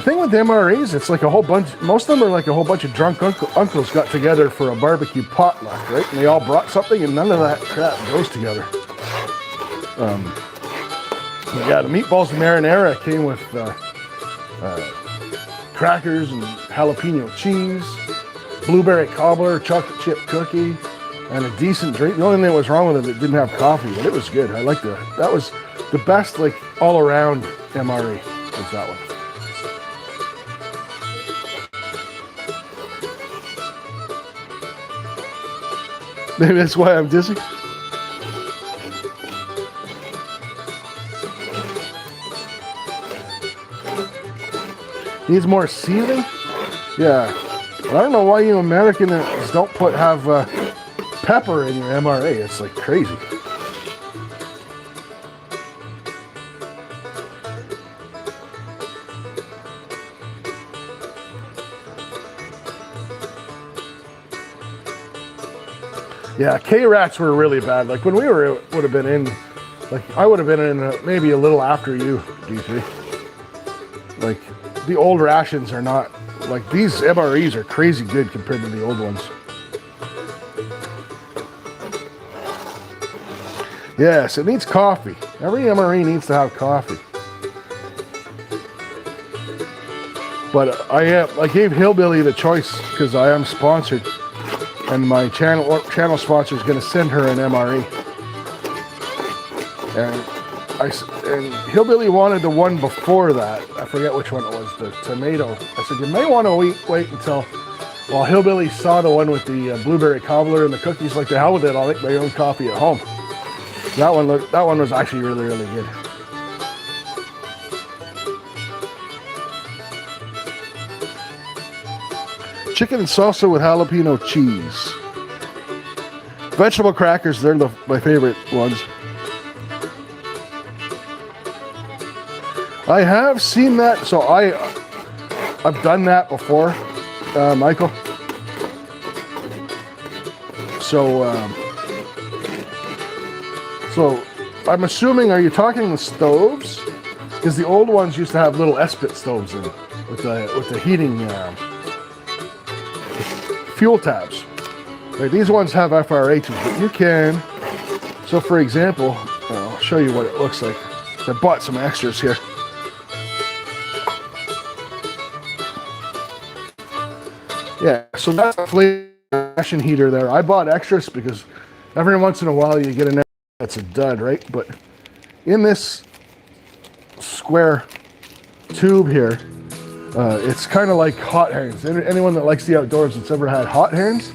thing with MREs, it's like a whole bunch, most of them are like a whole bunch of drunk uncles got together for a barbecue potluck, right? And they all brought something, and none of that crap goes together. Yeah, the meatballs and marinara came with crackers and jalapeno cheese, blueberry cobbler, chocolate chip cookie, and a decent drink. The only thing that was wrong with it didn't have coffee, but it was good. I liked that was the best, like, all-around MRE was that one. Maybe that's why I'm dizzy. Needs more seasoning? Yeah. I don't know why you Americans don't have pepper in your MRA. It's like crazy. Yeah, K-Rats were really bad. Like when we would have been in, like I would have been in maybe a little after you, D3. Like the old rations are not, like these MREs are crazy good compared to the old ones. Yes, it needs coffee. Every MRE needs to have coffee. But I gave Hillbilly the choice because I am sponsored. And my channel sponsor is going to send her an MRE. And Hillbilly wanted the one before that. I forget which one it was, the tomato. I said, you may want to wait until, well, Hillbilly saw the one with the blueberry cobbler and the cookies. Like, the hell with it, I'll make my own coffee at home. That one was actually really, really good. Chicken and salsa with jalapeno cheese. Vegetable crackers, they're my favorite ones. I have seen that, so I've done that before, Michael. So I'm assuming, are you talking the stoves? Because the old ones used to have little S-bit stoves in it with the heating fuel tabs. Right, these ones have FRHs, but you can. So for example, I'll show you what it looks like. I bought some extras here. Yeah, so that's a flash heater there. I bought extras because every once in a while you get an that's a dud, right? But in this square tube here, it's kind of like hot hands. Anyone that likes the outdoors that's ever had hot hands,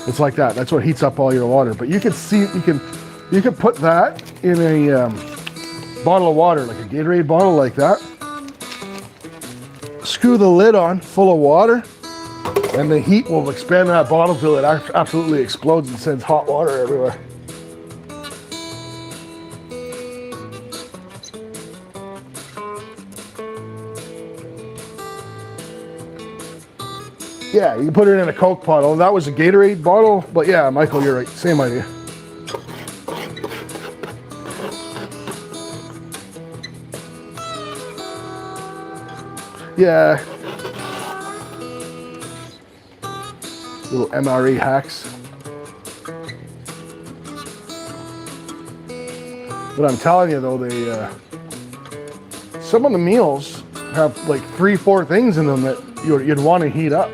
it's like that. That's what heats up all your water. But you can see, you can put that in a bottle of water, like a Gatorade bottle like that. Screw the lid on, full of water, and the heat will expand that bottle till it absolutely explodes and sends hot water everywhere. Yeah, you can put it in a Coke bottle. That was a Gatorade bottle, but yeah, Michael, you're right. Same idea. Yeah. Little MRE hacks. But I'm telling you though, some of the meals have like 3-4 things in them that you'd want to heat up.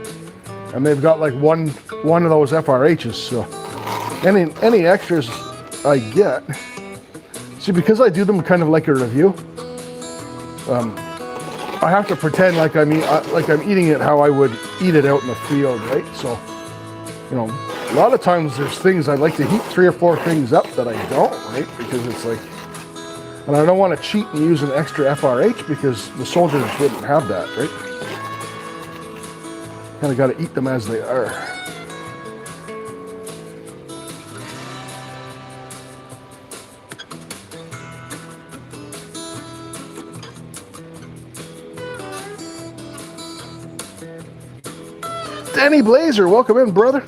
And they've got like one of those FRHs, so any extras I get, see, because I do them kind of like a review, I have to pretend like I'm eating it how I would eat it out in the field, right? So, you know, a lot of times there's things I like to heat 3 or 4 things up that I don't, right? Because it's like, and I don't want to cheat and use an extra FRH because the soldiers wouldn't have that, right? Kind of got to eat them as they are. Danny Blazer, welcome in, brother.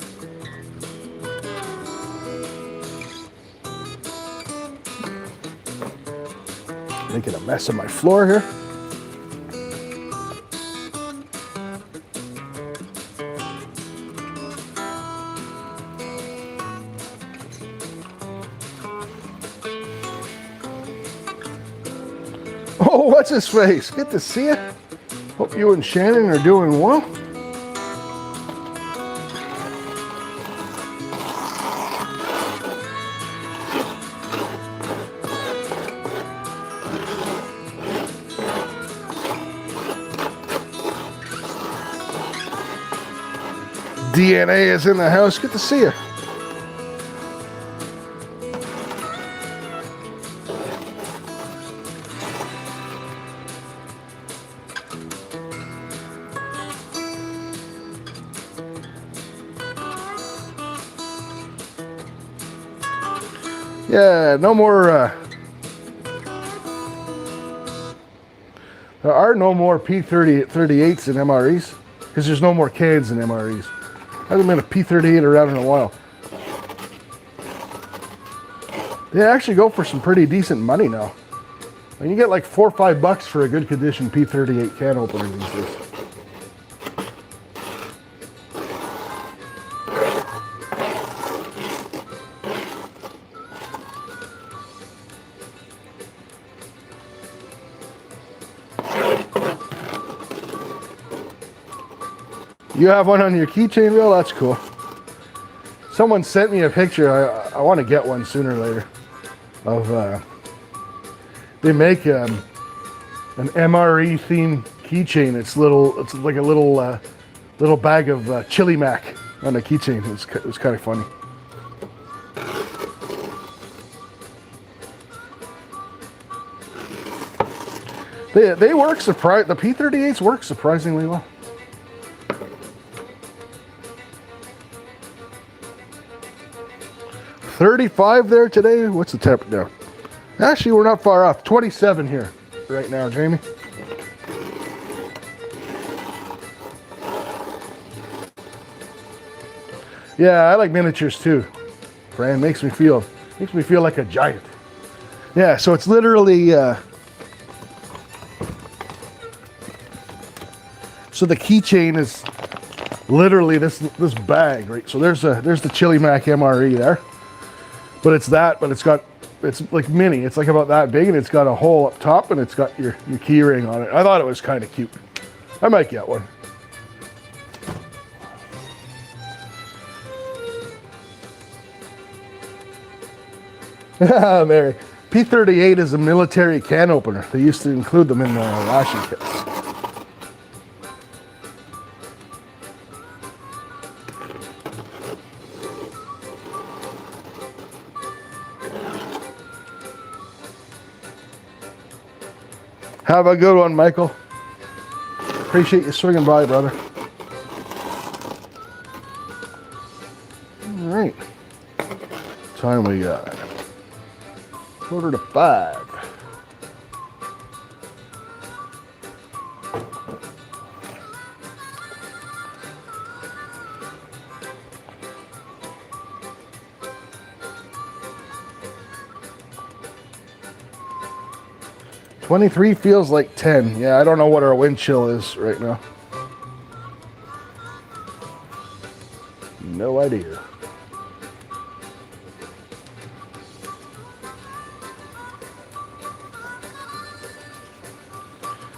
Making a mess of my floor here. Oh, what's his face? Good to see you. Hope you and Shannon are doing well. DNA is in the house. Good to see you. Yeah, no more. There are no more P38s in MREs because there's no more cans in MREs. Hasn't been a P38 around in a while. They actually go for some pretty decent money now. And you get like $4 or $5 for a good condition P38 can opener these days. You have one on your keychain reel? That's cool. Someone sent me a picture. I want to get one sooner or later. Of they make an MRE themed keychain. It's little. It's like a little bag of chili mac on a keychain. It was kind of funny. They work the P38s work surprisingly well. $35 there today. What's the temp now? Actually, we're not far off. 27 here right now, Jamie. Yeah, I like miniatures too. Fran, makes me feel like a giant. Yeah, so it's literally so the keychain is literally this bag, right? So there's the Chili Mac MRE there. But it's like mini. It's like about that big, and it's got a hole up top, and it's got your key ring on it. I thought it was kind of cute. I might get one. Mary, P38 is a military can opener. They used to include them in the ration kits. Have a good one, Michael. Appreciate you swinging by, brother. All right. Time we got 4:45. $23 feels like $10. Yeah, I don't know what our wind chill is right now. No idea.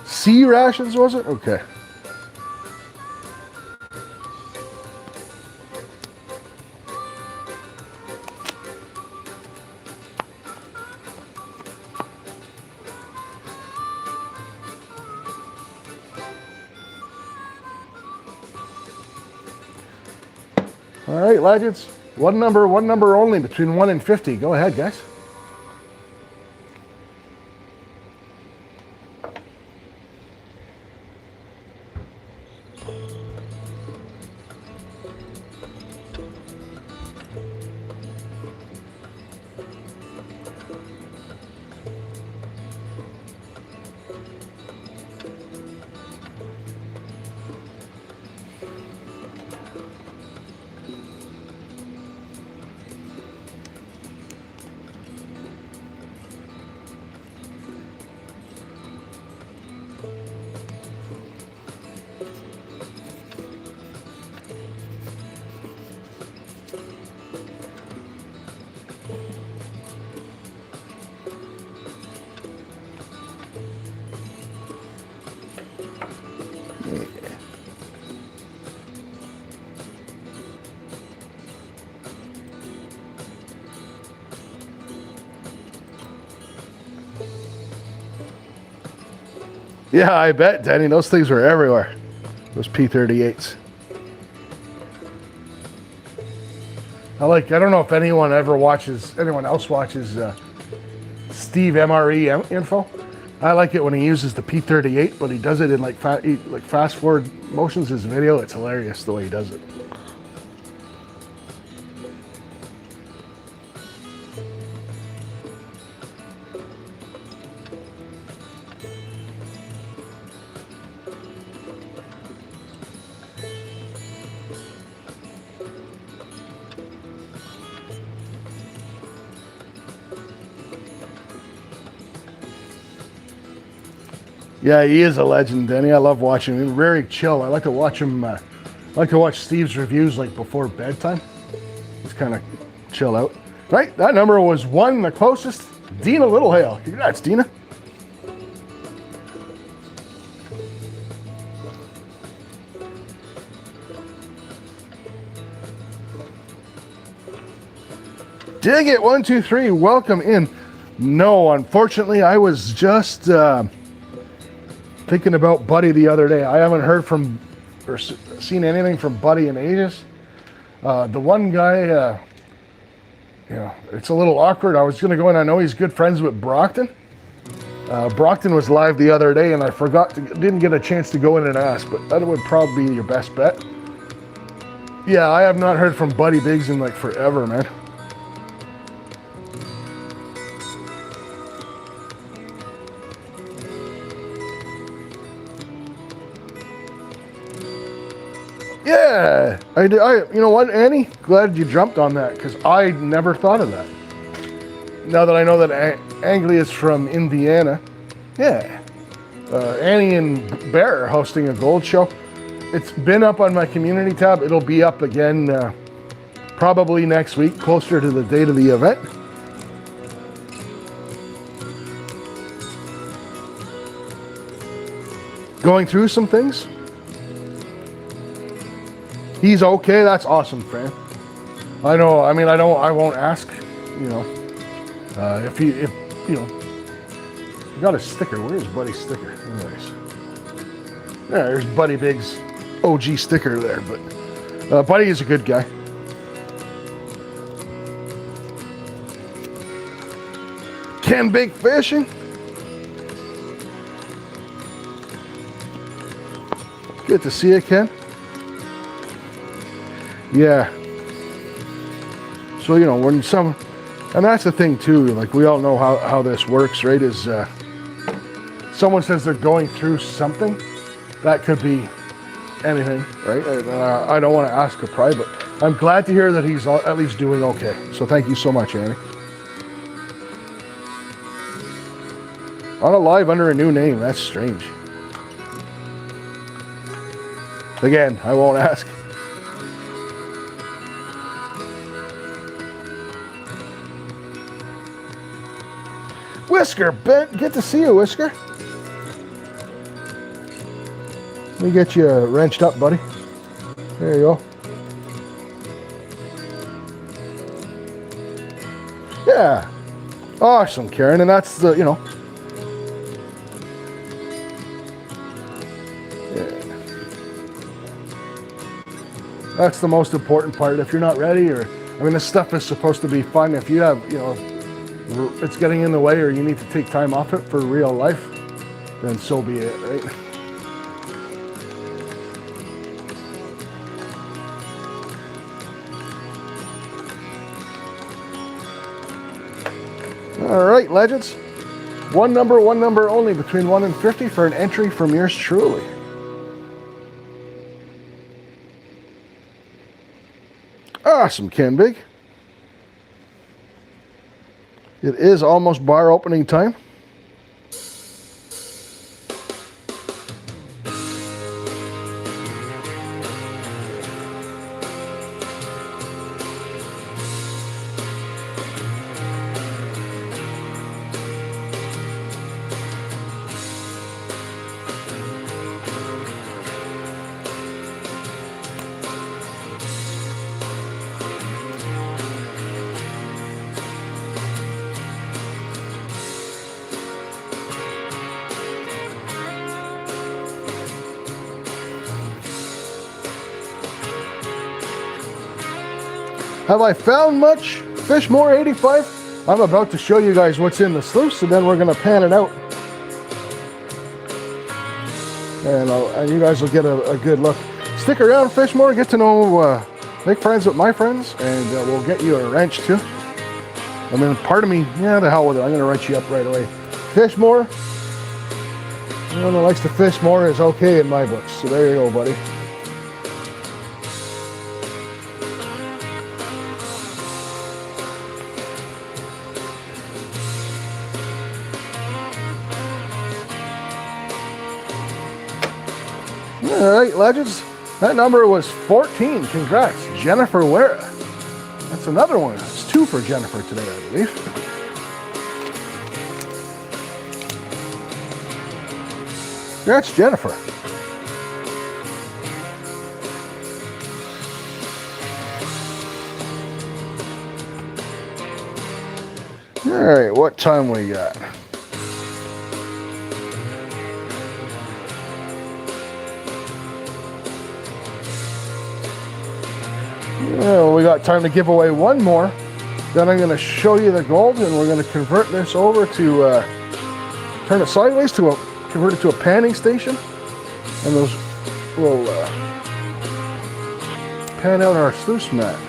C rations, was it? Okay. All right, legends. One number only between 1 and 50. Go ahead, guys. Yeah, I bet, Denny. Those things were everywhere. Those P38s. I don't know if anyone else watches Steve MRE info. I like it when he uses the P38, but he does it in like fast forward motions. His video, it's hilarious the way he does it. Yeah, he is a legend, Denny. I love watching him. Very chill. I like to watch him. I like to watch Steve's reviews like before bedtime. Just kind of chill out. Right, that number was 1, the closest. Dina Littlehale. Congrats, Dina. Dig it, 1, 2, 3. Welcome in. No, unfortunately, I was just thinking about Buddy the other day. I haven't heard from or seen anything from Buddy in ages. The one guy, it's a little awkward. I was going to go in. I know he's good friends with Brockton. Brockton was live the other day, and I didn't get a chance to go in and ask, but that would probably be your best bet. Yeah, I have not heard from Buddy Biggs in like forever, man. Yeah, I did. You know what, Annie? Glad you jumped on that because I never thought of that. Now that I know that Anglia is from Indiana, yeah. Annie and Bear are hosting a gold show. It's been up on my community tab. It'll be up again probably next week, closer to the date of the event. Going through some things. He's okay. That's awesome, Fran. I know. I mean, I won't ask. You know, if you got a sticker. Where's Buddy's sticker? Anyways, yeah, there's Buddy Big's OG sticker there. But Buddy is a good guy. Ken Big Fishing. Good to see you, Ken. Yeah. So, you know, when and that's the thing too, like we all know how this works, right? Is someone says they're going through something, that could be anything, right? I don't want to ask a pry, but I'm glad to hear that he's at least doing okay. So thank you so much, Annie. On a live under a new name, that's strange. Again, I won't ask. Whisker, Ben, good to see you, Whisker. Let me get you wrenched up, buddy. There you go. Yeah. Awesome, Karen. And that's the, yeah. That's the most important part. If you're not ready, or, I mean, this stuff is supposed to be fun. If you have, it's getting in the way, or you need to take time off it for real life, then so be it, right? All right, legends. One number only, between 1 and 50 for an entry from yours truly. Awesome, Ken Big. It is almost bar opening time. Have I found much? Fishmore 85? I'm about to show you guys what's in the sluice, and then we're going to pan it out. And you guys will get a good look. Stick around, Fishmore. Get to know, make friends with my friends, and we'll get you a wrench too. I mean, part of me, yeah, the hell with it. I'm going to wrench you up right away. Fishmore. Anyone who likes to fish more is okay in my books. So there you go, buddy. All right, legends. That number was 14. Congrats, Jennifer Ware. That's another one. It's 2 for Jennifer today, I believe. Congrats, Jennifer. All right, what time we got? Well, we got time to give away one more. Then I'm going to show you the gold, and we're going to convert this over to turn it sideways to convert it to a panning station, and those will pan out our sluice mat.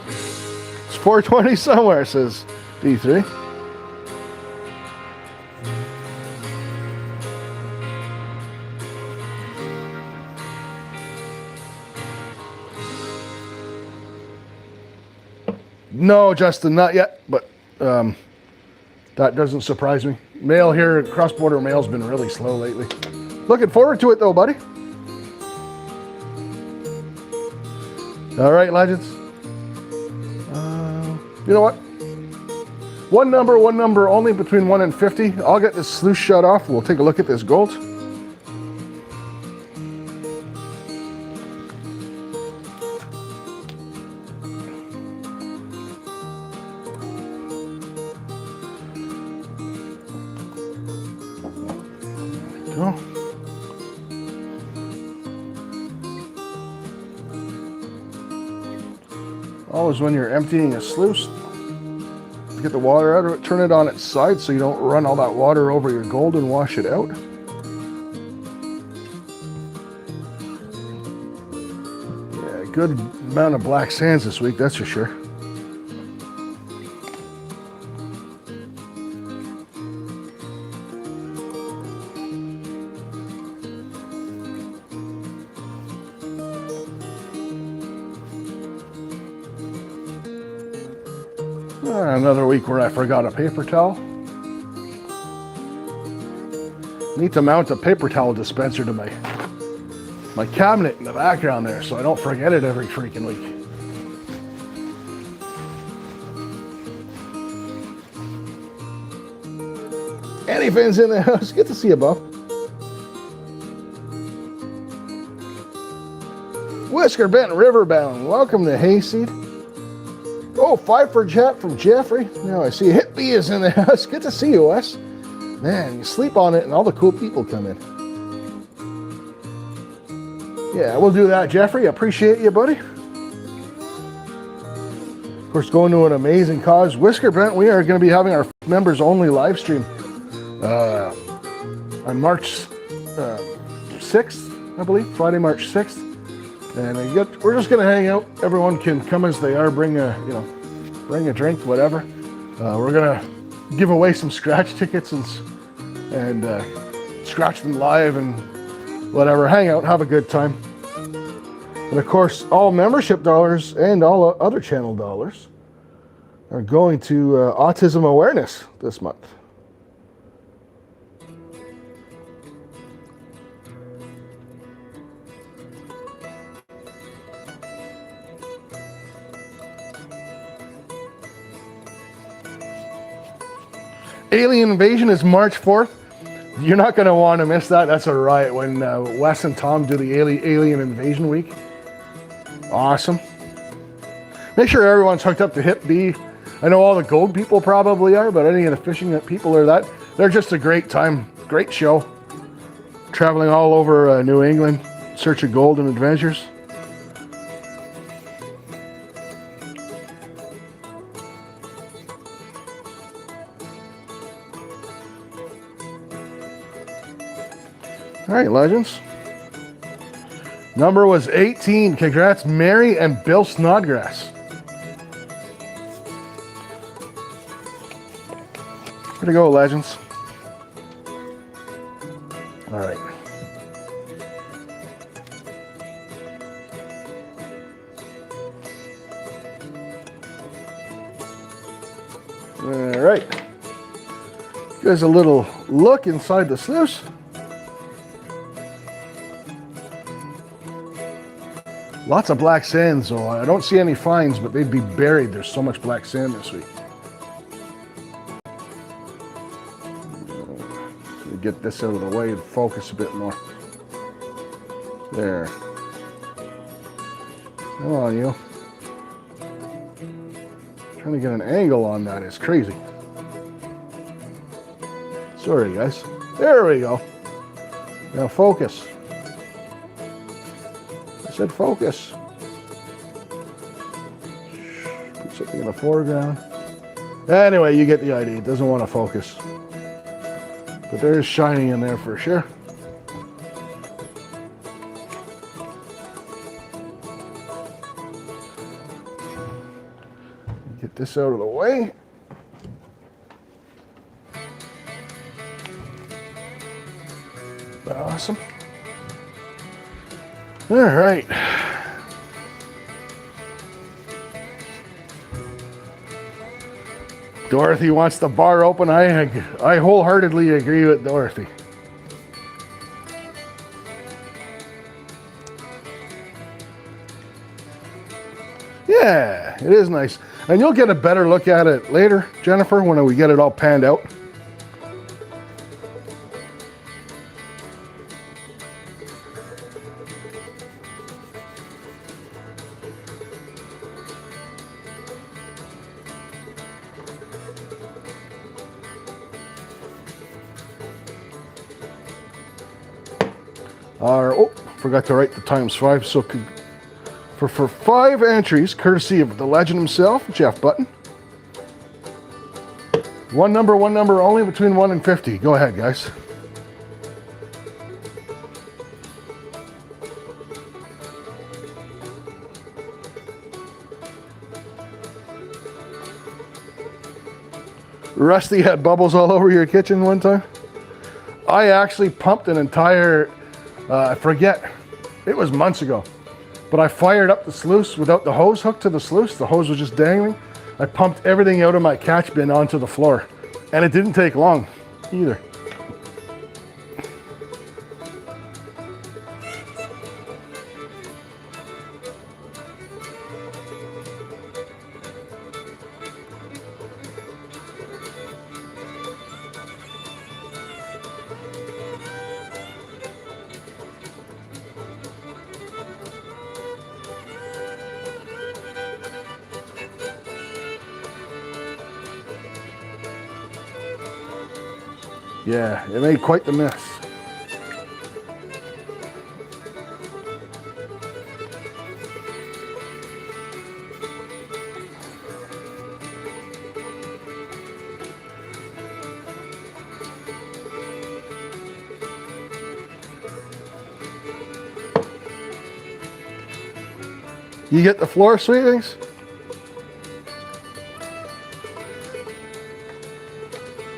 It's 420 somewhere, says D3. No, Justin, not yet, but that doesn't surprise me. Mail here, cross-border mail's been really slow lately. Looking forward to it though, buddy. All right, legends. You know what? One number only, between 1 and 50. I'll get this sluice shut off. We'll take a look at this gold. Go. Always when you're emptying a sluice, get the water out of it, turn it on its side so you don't run all that water over your gold and wash it out. Yeah, good amount of black sands this week, that's for sure. Another week where I forgot a paper towel. Need to mount a paper towel dispenser to my cabinet in the background there so I don't forget it every freaking week. Annie Finn's in the house. Good to see you, Bob. Whisker Bent Riverbound. Welcome to Hayseed. Oh, 5 for Jet from Jeffrey. Now I see Hippie is in the house. Good to see you, Wes. Man, you sleep on it and all the cool people come in. Yeah, we'll do that, Jeffrey. Appreciate you, buddy. Of course, going to an amazing cause. Whisker Brent, we are going to be having our members only live stream on March 6th, I believe. Friday, March 6th. And we're just going to hang out. Everyone can come as they are, bring a drink, whatever. We're going to give away some scratch tickets and scratch them live and whatever. Hang out, have a good time. And of course, all membership dollars and all other channel dollars are going to autism awareness this month. Alien Invasion is March 4th. You're not going to want to miss that. That's a riot when Wes and Tom do the Alien Invasion week. Awesome. Make sure everyone's hooked up to Hip B. I know all the gold people probably are, but any of the fishing people are that. They're just a great time, great show. Traveling all over New England, in search of gold and adventures. All right, legends. Number was 18. Congrats, Mary and Bill Snodgrass. Where'd to go, legends? All right. All right. Here's a little look inside the sluice. Lots of black sand, so I don't see any fines, but they'd be buried. There's so much black sand this week. Get this out of the way and focus a bit more. There. Come on, you. Trying to get an angle on that is crazy. Sorry, guys. There we go. Now focus. I said focus. Put something in the foreground. Anyway, you get the idea. It doesn't want to focus. But there is shining in there for sure. Get this out of the way. Awesome. All right. Dorothy wants the bar open. I wholeheartedly agree with Dorothy. Yeah, it is nice. And you'll get a better look at it later, Jennifer, when we get it all panned out. Oh, forgot to write the ×5. So for 5 entries, courtesy of the legend himself, Jeff Button. One number only, between 1 and 50. Go ahead, guys. Rusty had bubbles all over your kitchen one time. I actually pumped an entire, I forget, it was months ago, but I fired up the sluice without the hose hooked to the sluice. The hose was just dangling. I pumped everything out of my catch bin onto the floor, and it didn't take long either. Yeah, it made quite the mess. You get the floor sweepings?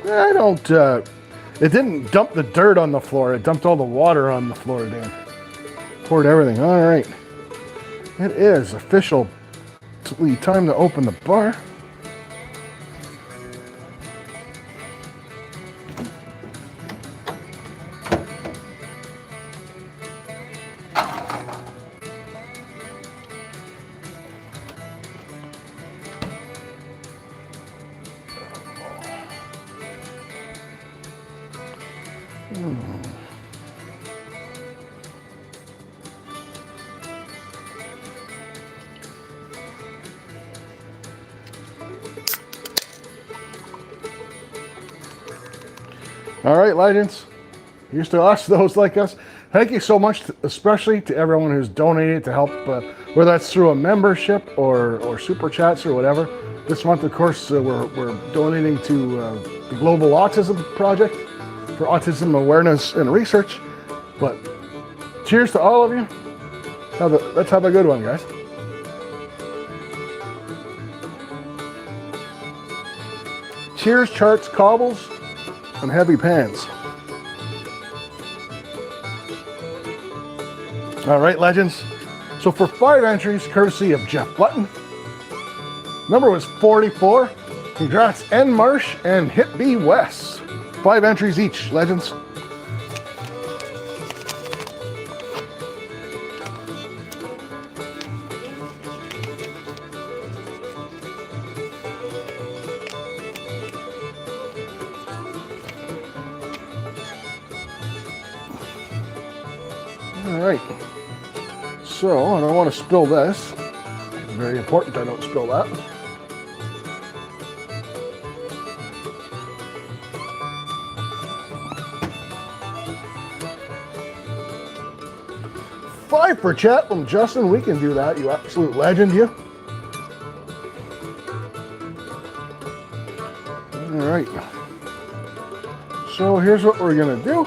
I don't, it didn't dump the dirt on the floor. It dumped all the water on the floor, Dan. Poured everything. All right. It is officially time to open the bar. All right, legends. Here's to us, those like us. Thank you so much, especially to everyone who's donated to help, whether that's through a membership or super chats or whatever. This month, of course, we're donating to the Global Autism Project for autism awareness and research. But cheers to all of you. Let's have a good one, guys. Cheers, charts, cobbles, and heavy pans. All right, legends. So for 5 entries, courtesy of Jeff Button, number was 44. Congrats, N Marsh and Hit B West. 5 entries each, legends. All right. So I don't want to spill this. It's very important I don't spill that. $5 for chat from Justin. We can do that, you absolute legend, you. All right. So here's what we're gonna do.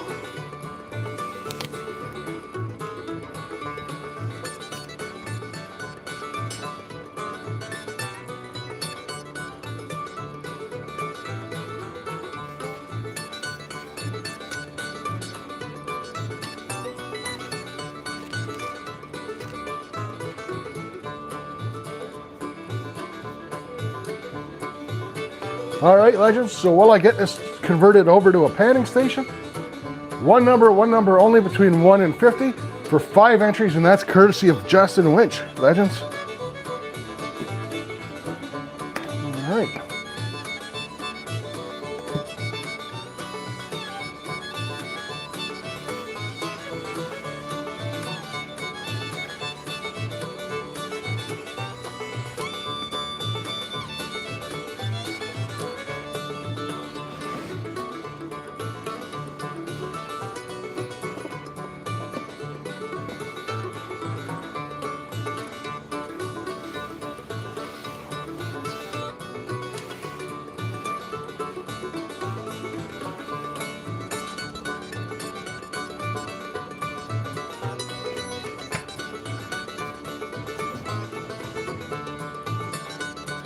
All right, legends, so while I get this converted over to a panning station, one number only between 1 and 50 for 5 entries, and that's courtesy of Justin Winch, legends. All right.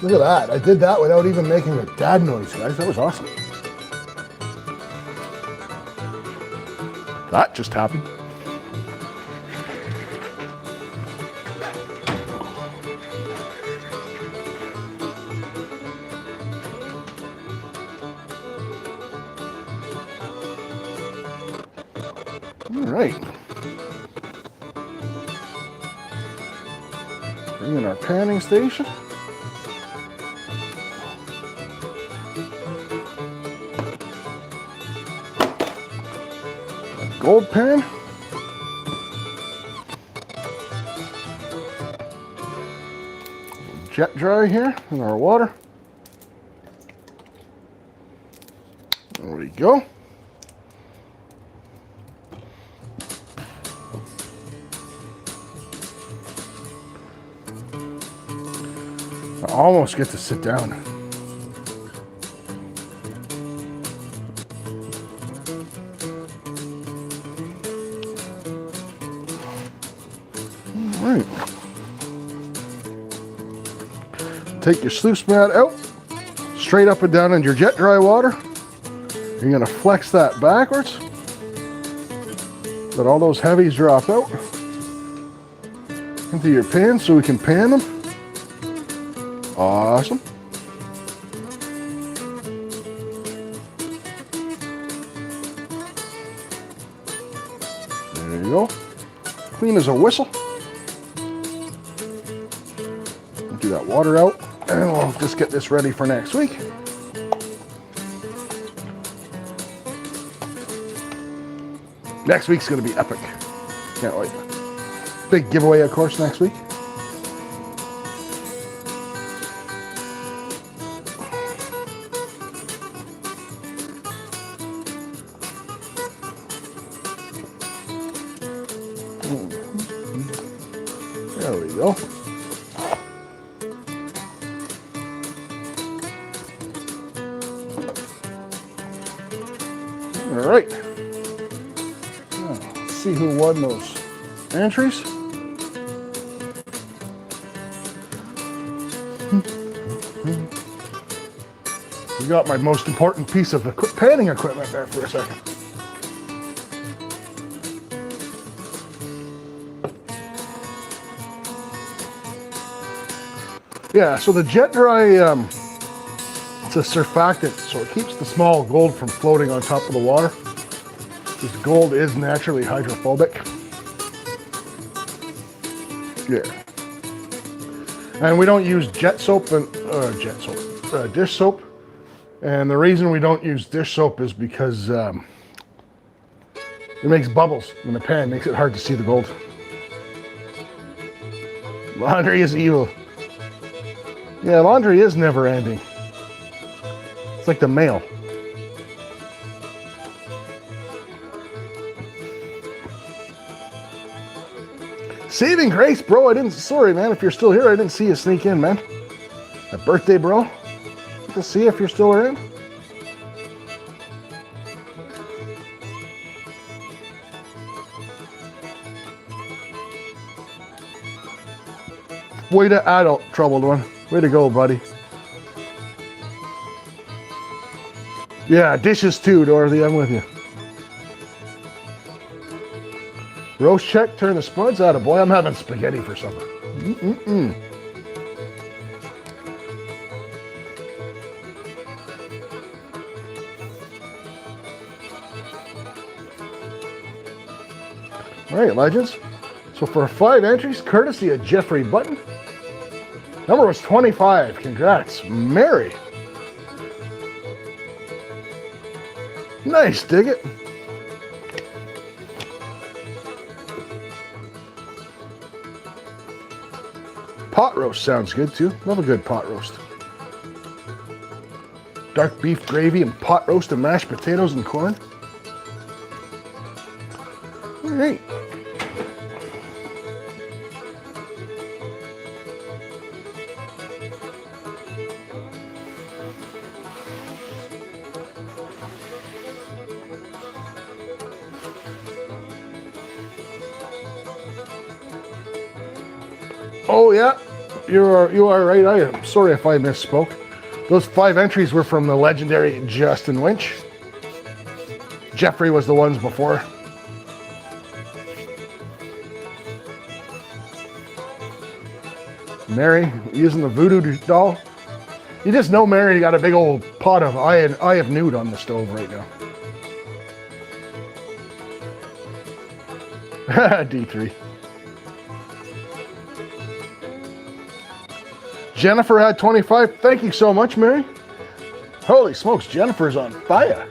Look at that. I did that without even making a dad noise, guys. That was awesome. That just happened. All right. Bring in our panning station. Gold pan. Jet dry here in our water. There we go. I almost get to sit down. Right. Take your sluice mat out, straight up and down in your jet dry water. You're going to flex that backwards. Let all those heavies drop out into your pan so we can pan them. Awesome. There you go. Clean as a whistle. Empty that water out, and we'll just get this ready for next week. Next week's going to be epic. Can't wait. Big giveaway, of course, next week. There we go. All right. Now, let's see who won those entries. We got my most important piece of panning equipment there for a second. Yeah, so the jet dry, it's a surfactant, so it keeps the small gold from floating on top of the water. This gold is naturally hydrophobic. Yeah. And we don't use jet soap and dish soap. And the reason we don't use dish soap is because It makes bubbles in the pan, makes it hard to see the gold. Laundry is evil. Yeah, laundry is never ending. It's like the mail. Saving grace, bro. Sorry, man, if you're still here, I didn't see you sneak in, man. Happy birthday, bro. Good to see you if you're still around. Way to adult, troubled one. Way to go, buddy. Yeah, dishes too, Dorothy. I'm with you. Roast check, turn the spuds out of boy. I'm having spaghetti for supper. All right, legends. So for 5 entries, courtesy of Jeffrey Button. Number was 25. Congrats, Mary. Nice, dig it. Pot roast sounds good too. Love a good pot roast. Dark beef gravy and pot roast and mashed potatoes and corn. All right. Oh yeah, you are right. I am sorry if I misspoke. Those 5 entries were from the legendary Justin Lynch. Jeffrey was the ones before. Mary using the voodoo doll. You just know Mary got a big old pot of eye of nude on the stove right now. D3. Jennifer had 25. Thank you so much, Mary. Holy smokes, Jennifer's on fire.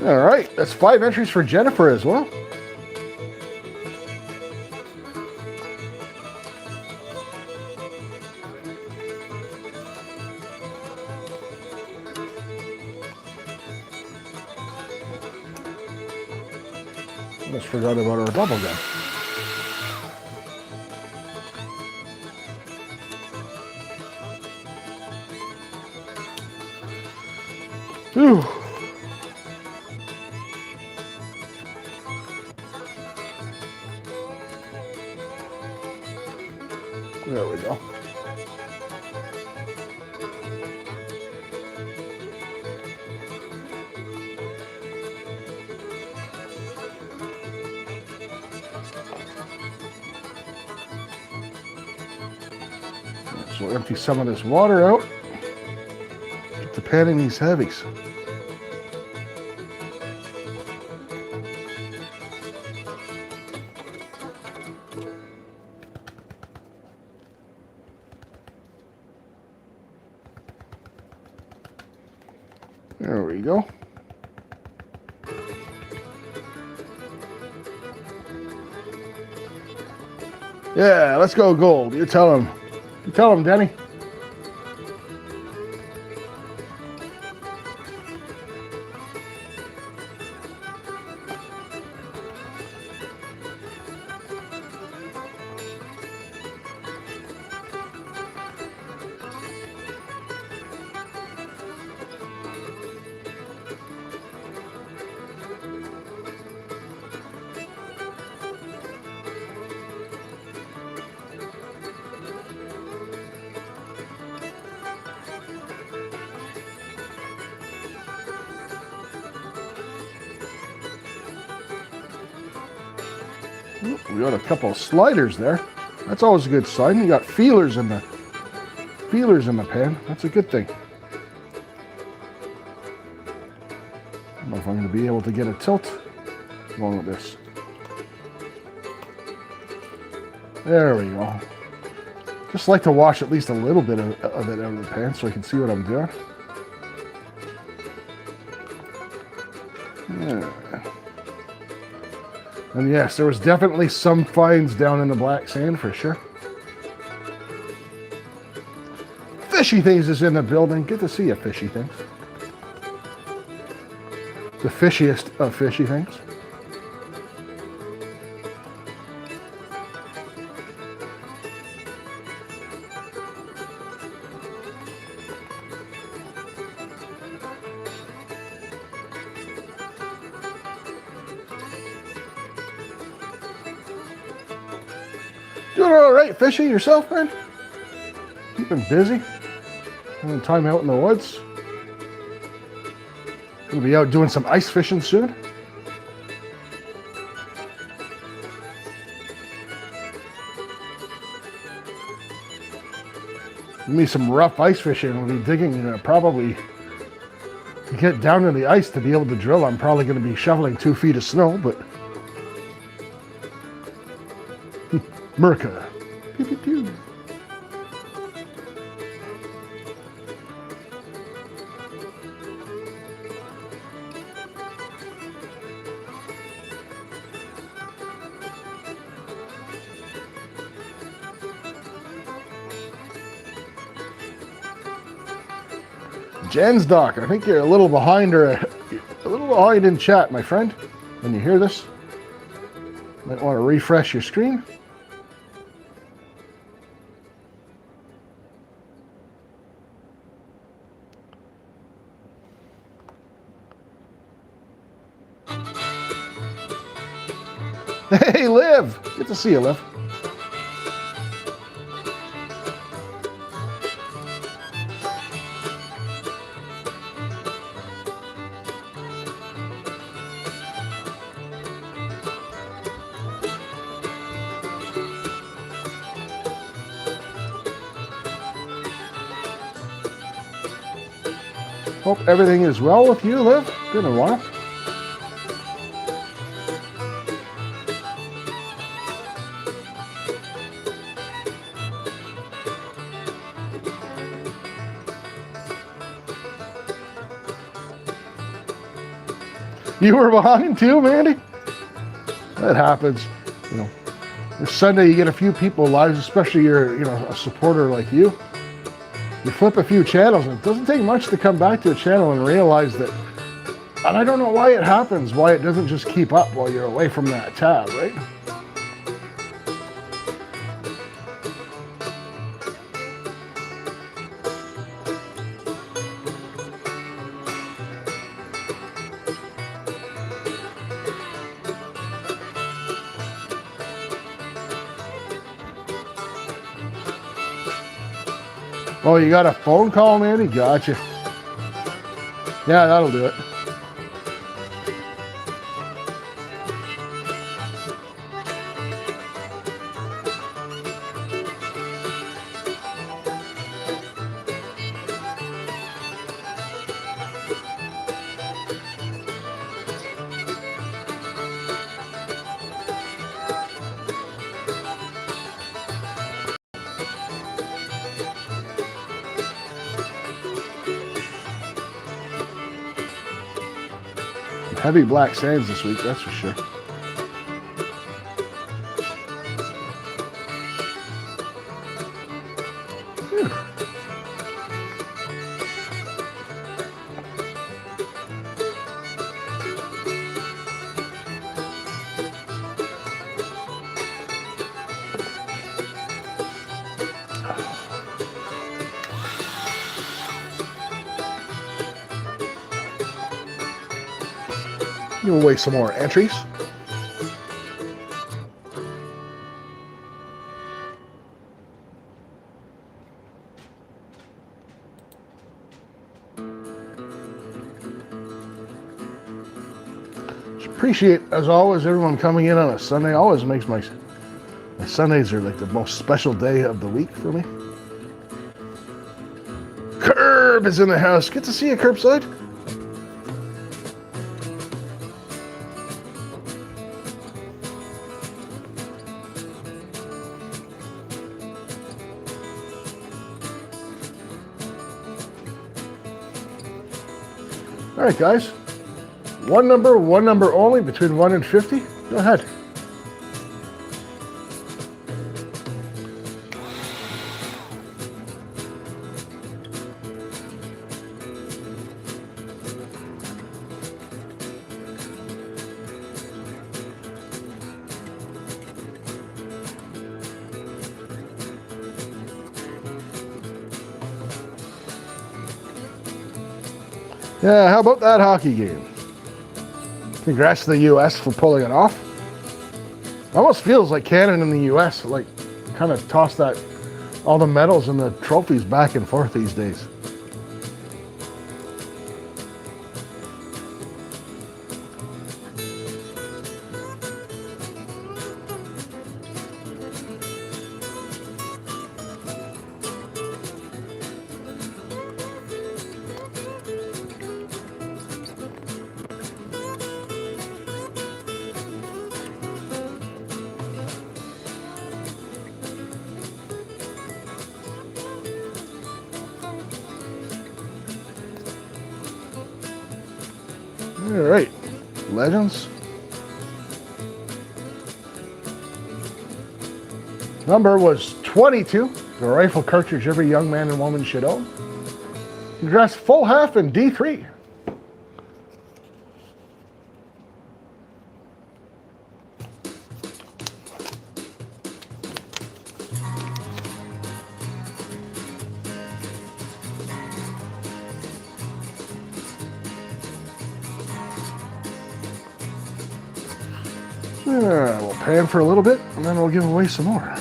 All right, that's 5 entries for Jennifer as well. Almost forgot about our bubble gum. Ooh. There we go. So we'll empty some of this water out. Get the pan in these heavies. There we go. Yeah, let's go gold. You tell him. You tell him, Denny. We got a couple of sliders there. That's always a good sign. You got feelers in the pan. That's a good thing. I don't know if I'm going to be able to get a tilt going with this. There we go. Just like to wash at least a little bit of it out of the pan so I can see what I'm doing. Yeah. And yes, there was definitely some finds down in the black sand for sure. Fishy Things is in the building. Good to see you, Fishy Things. The fishiest of Fishy Things. Doing all right, Fishy, yourself, man? Keeping busy? Having time out in the woods? We'll be out doing some ice fishing soon. Give me some rough ice fishing. We'll be digging probably to get down to the ice to be able to drill. I'm probably going to be shoveling 2 feet of snow, but Merca. Pew, pew, pew. Jen's Doc, I think you're a little behind in chat, my friend. When you hear this, might want to refresh your screen. Hey, Liv! Good to see you, Liv. Hope everything is well with you, Liv. Been a while. You were behind too, Mandy? That happens. You know, this Sunday you get a few people live, especially you're, a supporter like you. You flip a few channels and it doesn't take much to come back to a channel and realize that, and I don't know why it happens, why it doesn't just keep up while you're away from that tab, right? Oh, you got a phone call, Mandy? Gotcha. Yeah, that'll do it. Heavy black sands this week, that's for sure. Whew. Give away some more entries. Just appreciate, as always, everyone coming in on a Sunday. Always makes my Sundays are like the most special day of the week for me. Curb is in the house. Good to see you, Curbside. All right, guys. One number only between 1 and 50. Go ahead. Yeah, how about that hockey game? Congrats to the U.S. for pulling it off. Almost feels like Canada and the U.S. like kind of toss that all the medals and the trophies back and forth these days. All right, Legends. Number was 22, the rifle cartridge every young man and woman should own. Congrats, full half in D3. We'll pan for a little bit, and then we'll give away some more.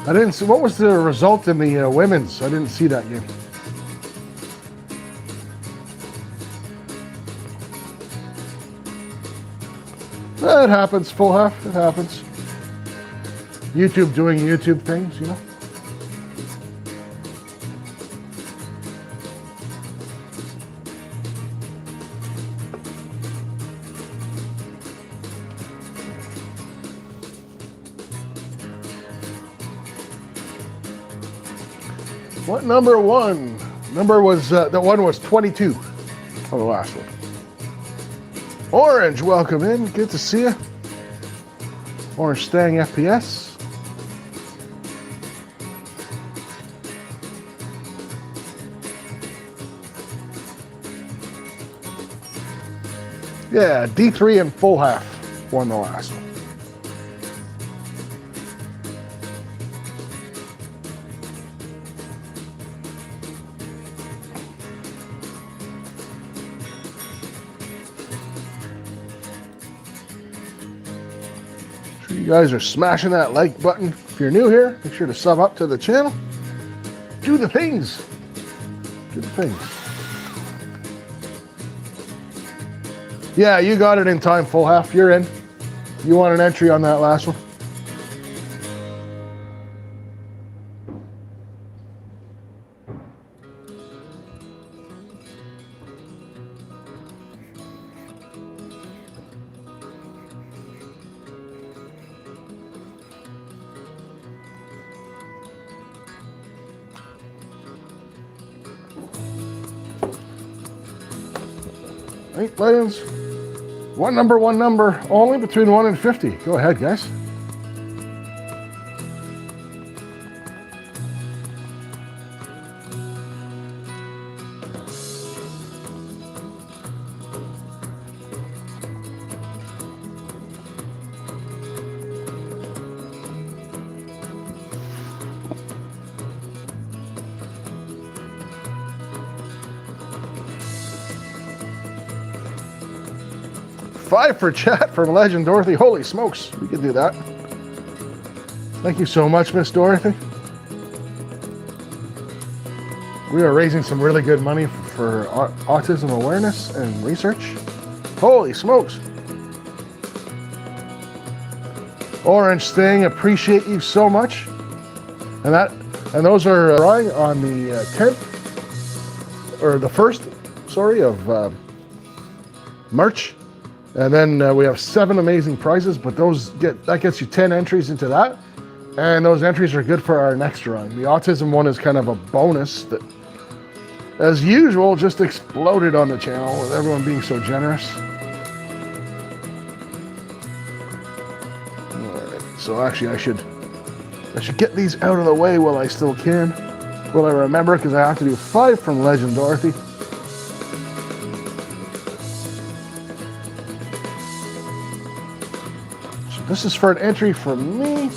I didn't see, what was the result in the women's? I didn't see that game. It happens, full half, it happens. YouTube doing YouTube things, you know. What number one? Number was, the one was 22. Oh, the last one. Orange, welcome in. Good to see you. Orange Stang FPS. Yeah, D3 and full half won the last one. You guys are smashing that like button. If you're new here, make sure to sub up to the channel. Do the things. Do the things. Yeah, you got it in time, full half. You're in. You want an entry on that last one? Right, Legends. One number only between 1 and 50. Go ahead, guys. 5 for chat from Legend Dorothy. Holy smokes, we can do that. Thank you so much, Miss Dorothy. We are raising some really good money for autism awareness and research. Holy smokes. Orange Sting, appreciate you so much. And those are drawing on the 10th, or the 1st, sorry, of March. And then we have 7 amazing prizes, but that gets you 10 entries into that. And those entries are good for our next drawing. The autism one is kind of a bonus that, as usual, just exploded on the channel with everyone being so generous. So actually I should get these out of the way while I still can. While I remember, because I have to do 5 from Legend Dorothy. So this is for an entry from me.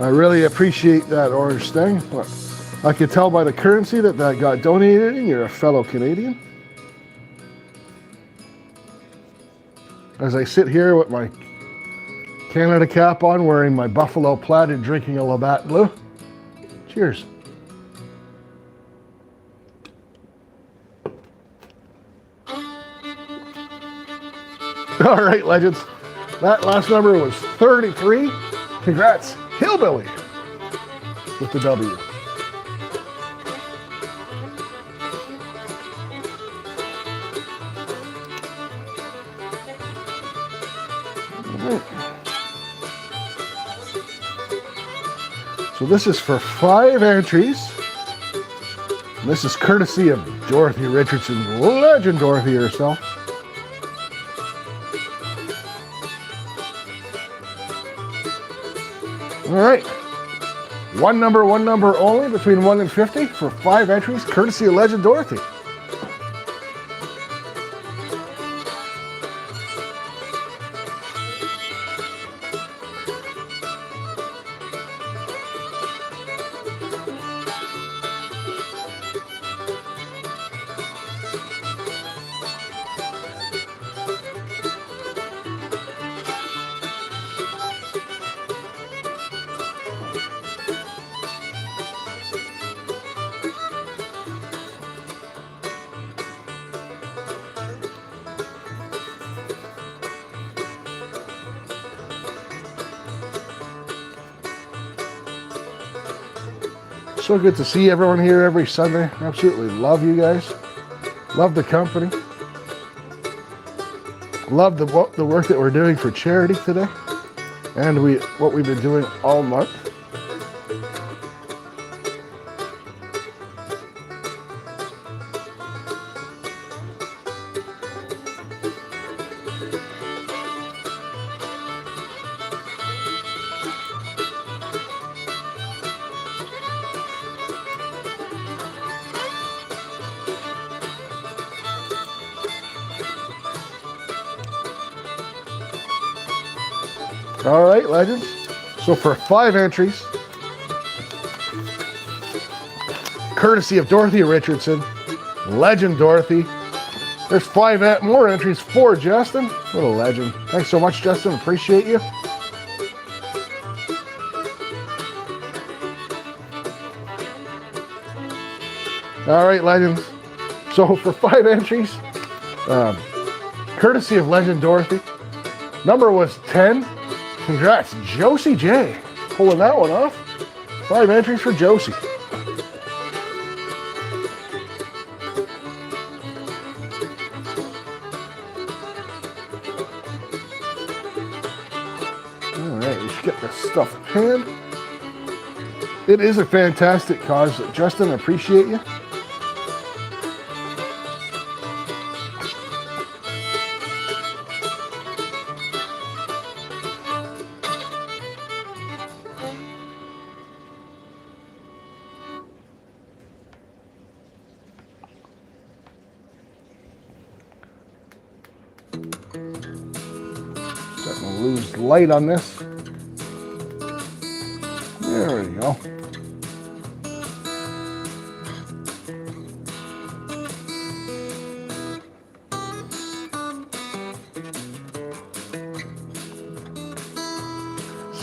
I really appreciate that orange thing. I could tell by the currency that got donated and you're a fellow Canadian. As I sit here with my Canada cap on, wearing my buffalo plaid and drinking a Labatt Blue. Cheers. All right, legends. That last number was 33. Congrats, Hillbilly, with the W. So this is for 5 entries. And this is courtesy of Dorothy Richardson, Legend Dorothy herself. All right. One number only, between 1 and 50 for 5 entries, courtesy of Legend Dorothy. So good to see everyone here every Sunday. Absolutely love you guys. Love the company. Love the work that we're doing for charity today. And what we've been doing all month. All right, legends. So for 5 entries, courtesy of Dorothy Richardson, Legend Dorothy, there's 5 more entries for Justin. What a legend. Thanks so much, Justin. Appreciate you. All right, legends. So for 5 entries, courtesy of Legend Dorothy, number was 10. Congrats, Josie J. Pulling that one off. 5 entries for Josie. All right, we should get the stuffed hand. It is a fantastic cause. Justin, I appreciate you. Starting to lose light on this. There we go.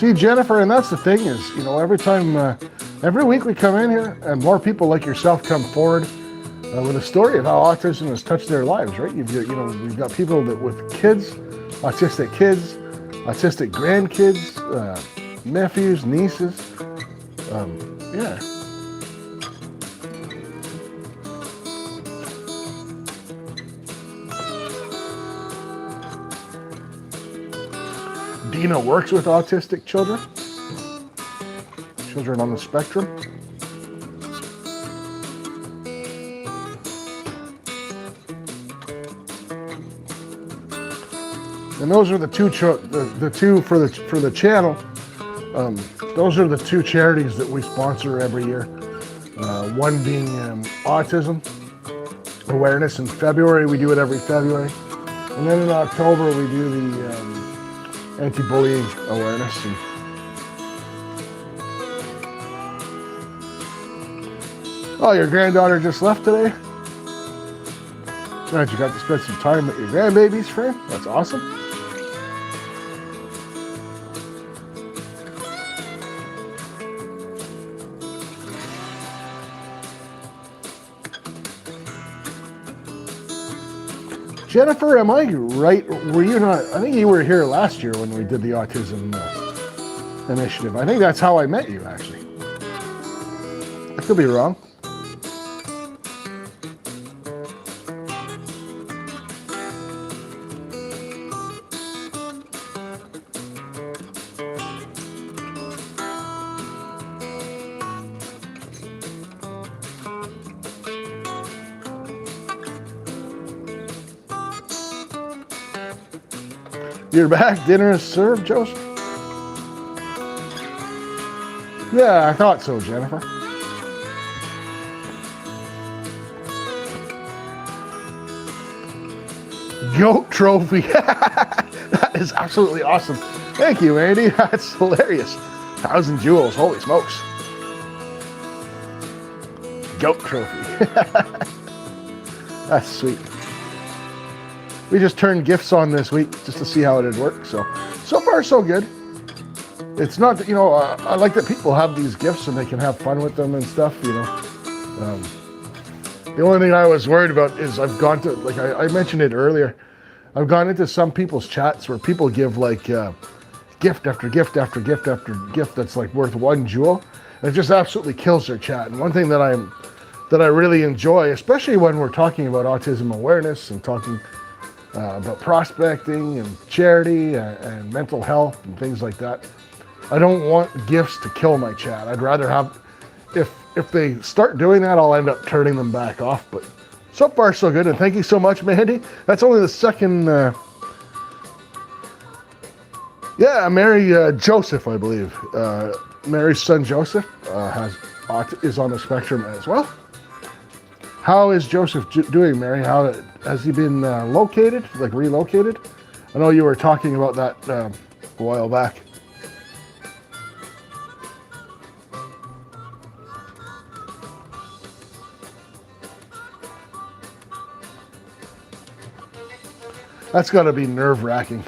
See, Jennifer, and that's the thing is, you know, every week we come in here and more people like yourself come forward with a story of how autism has touched their lives, right? We've got people that with kids, autistic grandkids, nephews, nieces, yeah. Dina works with autistic children on the spectrum. And those are the two for the channel. Those are the two charities that we sponsor every year. One being Autism Awareness in February. We do it every February. And then in October we do the anti-bullying awareness. Oh, your granddaughter just left today? Glad you got to spend some time with your grandbabies, friend. That's awesome. Jennifer, am I right? Were you not? I think you were here last year when we did the autism initiative. I think that's how I met you, actually. I could be wrong. You're back. Dinner is served, Joseph? Yeah, I thought so, Jennifer. Goat trophy. That is absolutely awesome. Thank you, Andy. That's hilarious. 1,000 jewels. Holy smokes. Goat trophy. That's sweet. We just turned gifts on this week just to see how it would work. So far, so good. It's not that, I like that people have these gifts and they can have fun with them and stuff, The only thing I was worried about is I've gone to, like I mentioned it earlier, I've gone into some people's chats where people give like gift after gift after gift after gift that's like worth 1 jewel. And it just absolutely kills their chat. And one thing that I really enjoy, especially when we're talking about autism awareness and talking about prospecting and charity and mental health and things like that. I don't want gifts to kill my chat. I'd rather have, if they start doing that, I'll end up turning them back off. But so far, so good. And thank you so much, Mandy. That's only the second, Mary Joseph, I believe. Mary's son Joseph is on the spectrum as well. How is Joseph doing, Mary? How has he been located, like relocated? I know you were talking about that a while back. That's got to be nerve-wracking.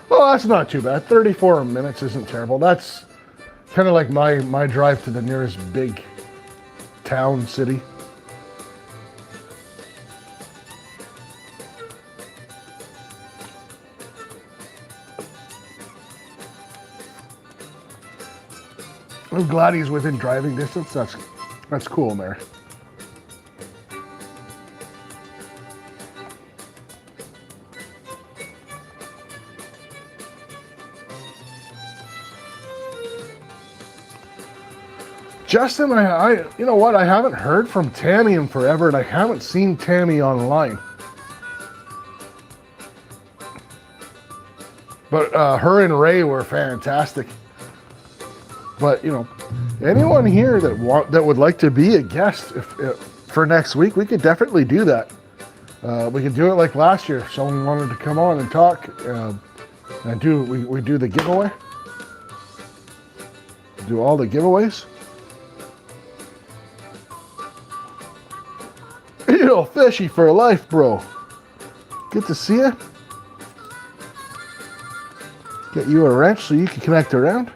Well, that's not too bad. 34 minutes isn't terrible. That's kind of like my drive to the nearest big town, city. I'm glad he's within driving distance. That's cool, Mary. Justin, you know what? I haven't heard from Tammy in forever, and I haven't seen Tammy online. But her and Ray were fantastic. But anyone here that would like to be a guest for next week, we could definitely do that. We could do it like last year. If someone wanted to come on and talk, And we do the giveaway. Do all the giveaways. You know, fishy for life, bro. Good to see you. Get you a wrench so you can connect around.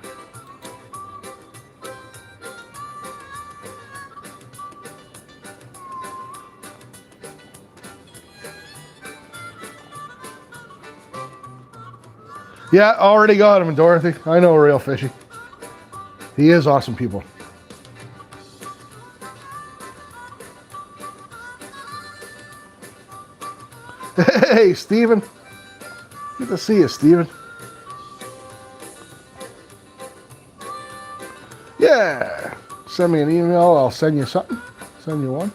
Yeah, already got him, Dorothy. I know Real Fishy. He is awesome, people. Hey, Steven. Good to see you, Steven. Yeah. Send me an email. I'll send you something. Send you one.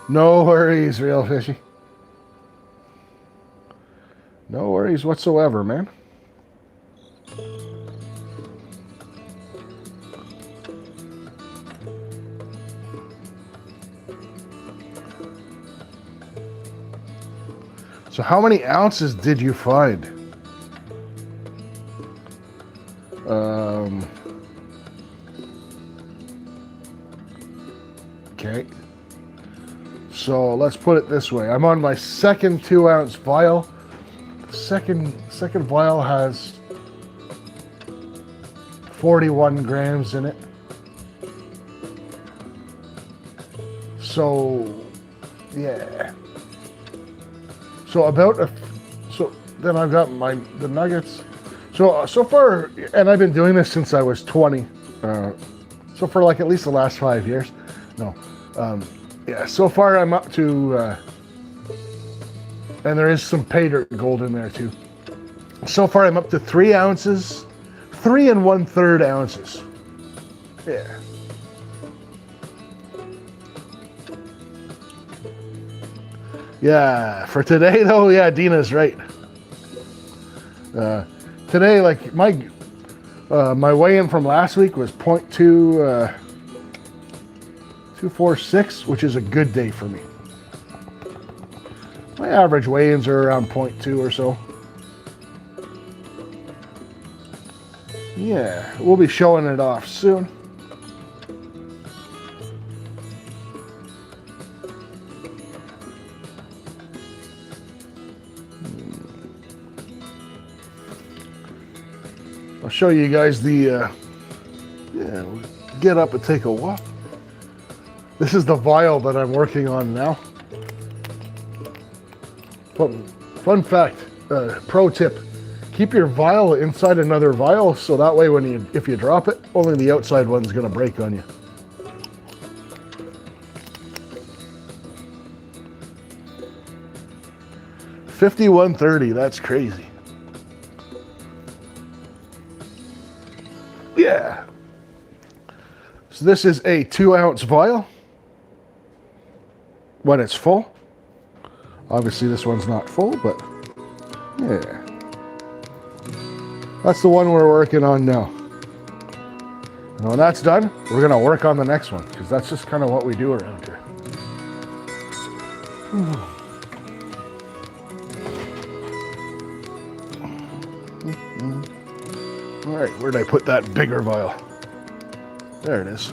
No worries, Real Fishy. No worries whatsoever, man. So how many ounces did you find? Okay. So let's put it this way. I'm on my second 2-ounce vial. Second vial has 41 grams in it. So yeah. So then I've got the nuggets. So far, and I've been doing this since I was 20. So for like at least the last 5 years. No. Yeah, so far I'm up to, and there is some pay dirt gold in there too. So far I'm up to 3 ounces, 3 1/3 ounces. Yeah. Yeah, for today though, yeah, Dina's right. Today, like my weigh-in from last week was 246, which is a good day for me. My average weigh-ins are around 0.2 or so. Yeah, we'll be showing it off soon. I'll show you guys the, yeah, we'll get up and take a walk. This is the vial that I'm working on now. Fun fact, pro tip, keep your vial inside another vial so that way if you drop it, only the outside one's gonna break on you. $51.30, that's crazy. Yeah. So this is a 2-ounce vial when it's full. Obviously this one's not full, but yeah. That's the one we're working on now. And when that's done, we're gonna work on the next one, because that's just kind of what we do around here. All right, where did I put that bigger vial? There it is.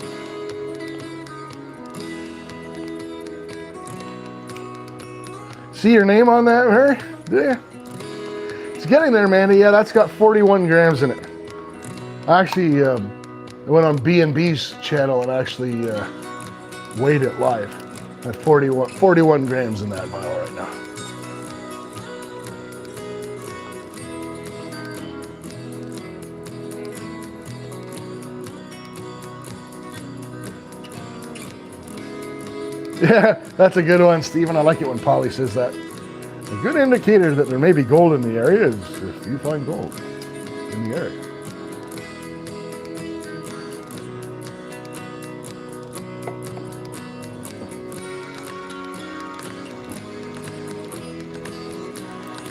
See your name on that, Mary? Yeah. It's getting there, Mandy. Yeah, that's got 41 grams in it. Actually, I went on B&B's channel and actually weighed it live. At 41 grams in that vial right now. Yeah, that's a good one, Stephen. I like it when Polly says that. A good indicator that there may be gold in the area is if you find gold in the area.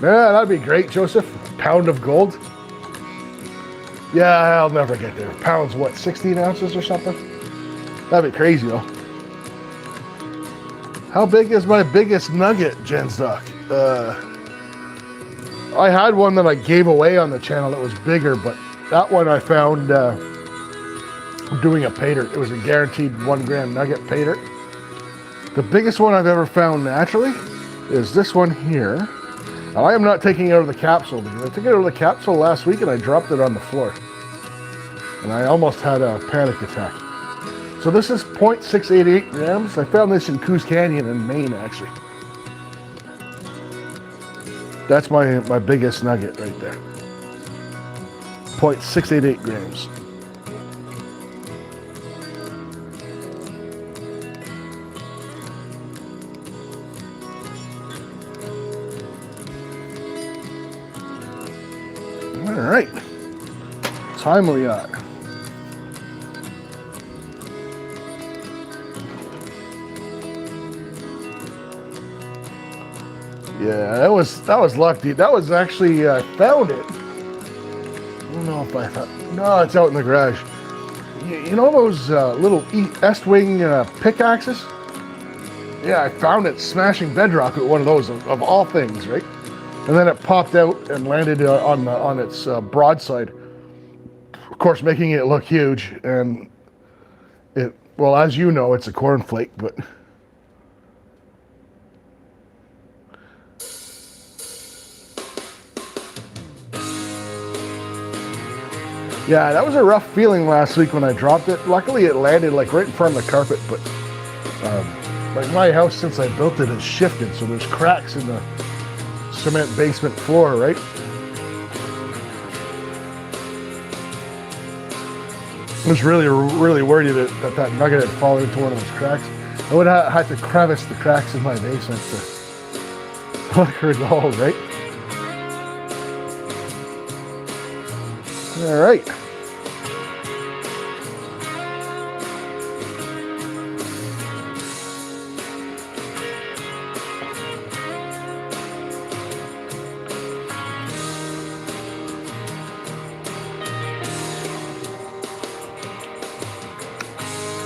Yeah, that'd be great, Joseph. A pound of gold. Yeah, I'll never get there. Pounds, what, 16 ounces or something? That'd be crazy, though. How big is my biggest nugget, Jen's Doc? I had one that I gave away on the channel that was bigger, but that one I found doing a pay dirt. It was a guaranteed 1 gram nugget pay dirt. The biggest one I've ever found naturally is this one here. Now, I am not taking it out of the capsule because I took it out of the capsule last week and I dropped it on the floor. And I almost had a panic attack. So this is 0.688 grams. I found this in Coos Canyon in Maine, actually. That's my biggest nugget right there. 0.688 grams. All right, time are we at? Yeah, that was lucky. That was actually I found it. I don't know if I found. No, it's out in the garage. You know those little Est-wing pickaxes? Yeah, I found it smashing bedrock with one of those of all things, right? And then it popped out and landed on its broadside. Of course, making it look huge. And it, well, as you know, it's a cornflake, but. Yeah, that was a rough feeling last week when I dropped it. Luckily, it landed like right in front of the carpet, but like my house, since I built it, has shifted, so there's cracks in the cement basement floor, right? I was really worried that nugget had fallen into one of those cracks. I would have had to crevice the cracks in my basement to let her go, right? All right.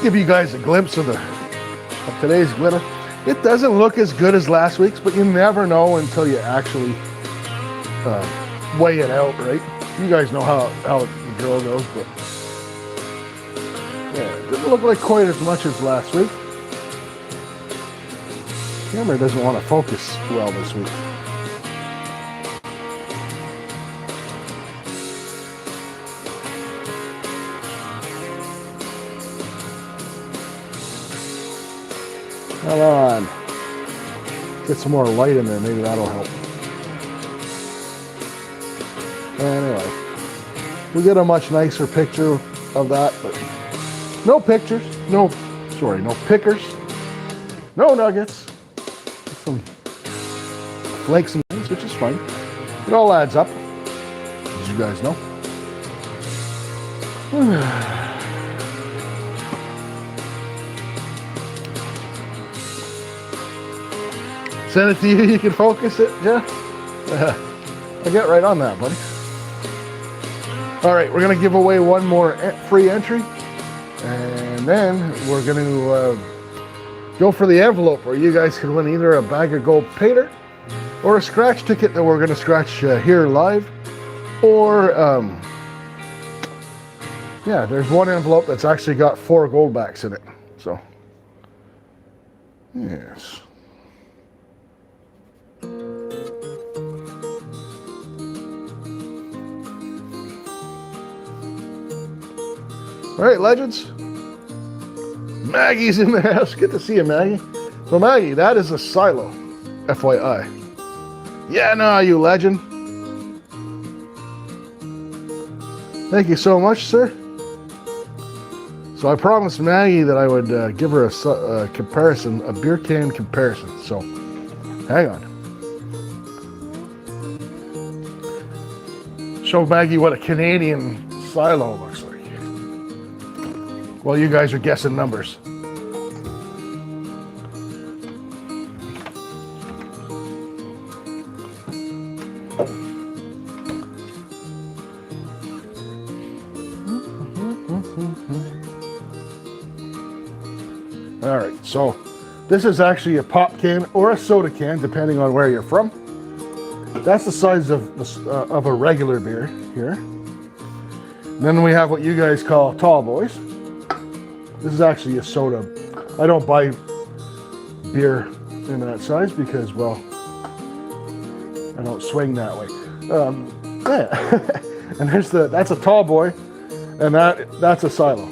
Give you guys a glimpse of today's glitter. It doesn't look as good as last week's, but you never know until you actually weigh it out, right? You guys know how the drill goes, but yeah, it didn't look like quite as much as last week. Camera doesn't want to focus well this week. Come on. Get some more light in there, maybe that'll help. Anyway, we get a much nicer picture of that, but no pictures, no pickers, no nuggets, some flakes and things, which is fine. It all adds up, as you guys know. Send it to you, you can focus it, Jeff? I'll get right on that, buddy. All right, we're gonna give away one more free entry, and then we're gonna go for the envelope where you guys can win either a bag of gold pay dirt or a scratch ticket that we're gonna scratch here live, or yeah, there's one envelope that's actually got 4 gold backs in it, so yes. All right, legends. Maggie's in the house. Good to see you, Maggie. So, Maggie, that is a silo, FYI. Yeah, no, you legend. Thank you so much, sir. So, I promised Maggie that I would give her a comparison, a beer can comparison. So, hang on. Show Maggie what a Canadian silo looks like. Well, you guys are guessing numbers. So this is actually a pop can or a soda can, depending on where you're from. That's the size of a regular beer here. And then we have what you guys call tall boys. This is actually a soda. I don't buy beer in that size because, well, I don't swing that way. Yeah. And that's a tall boy, and that's a silo.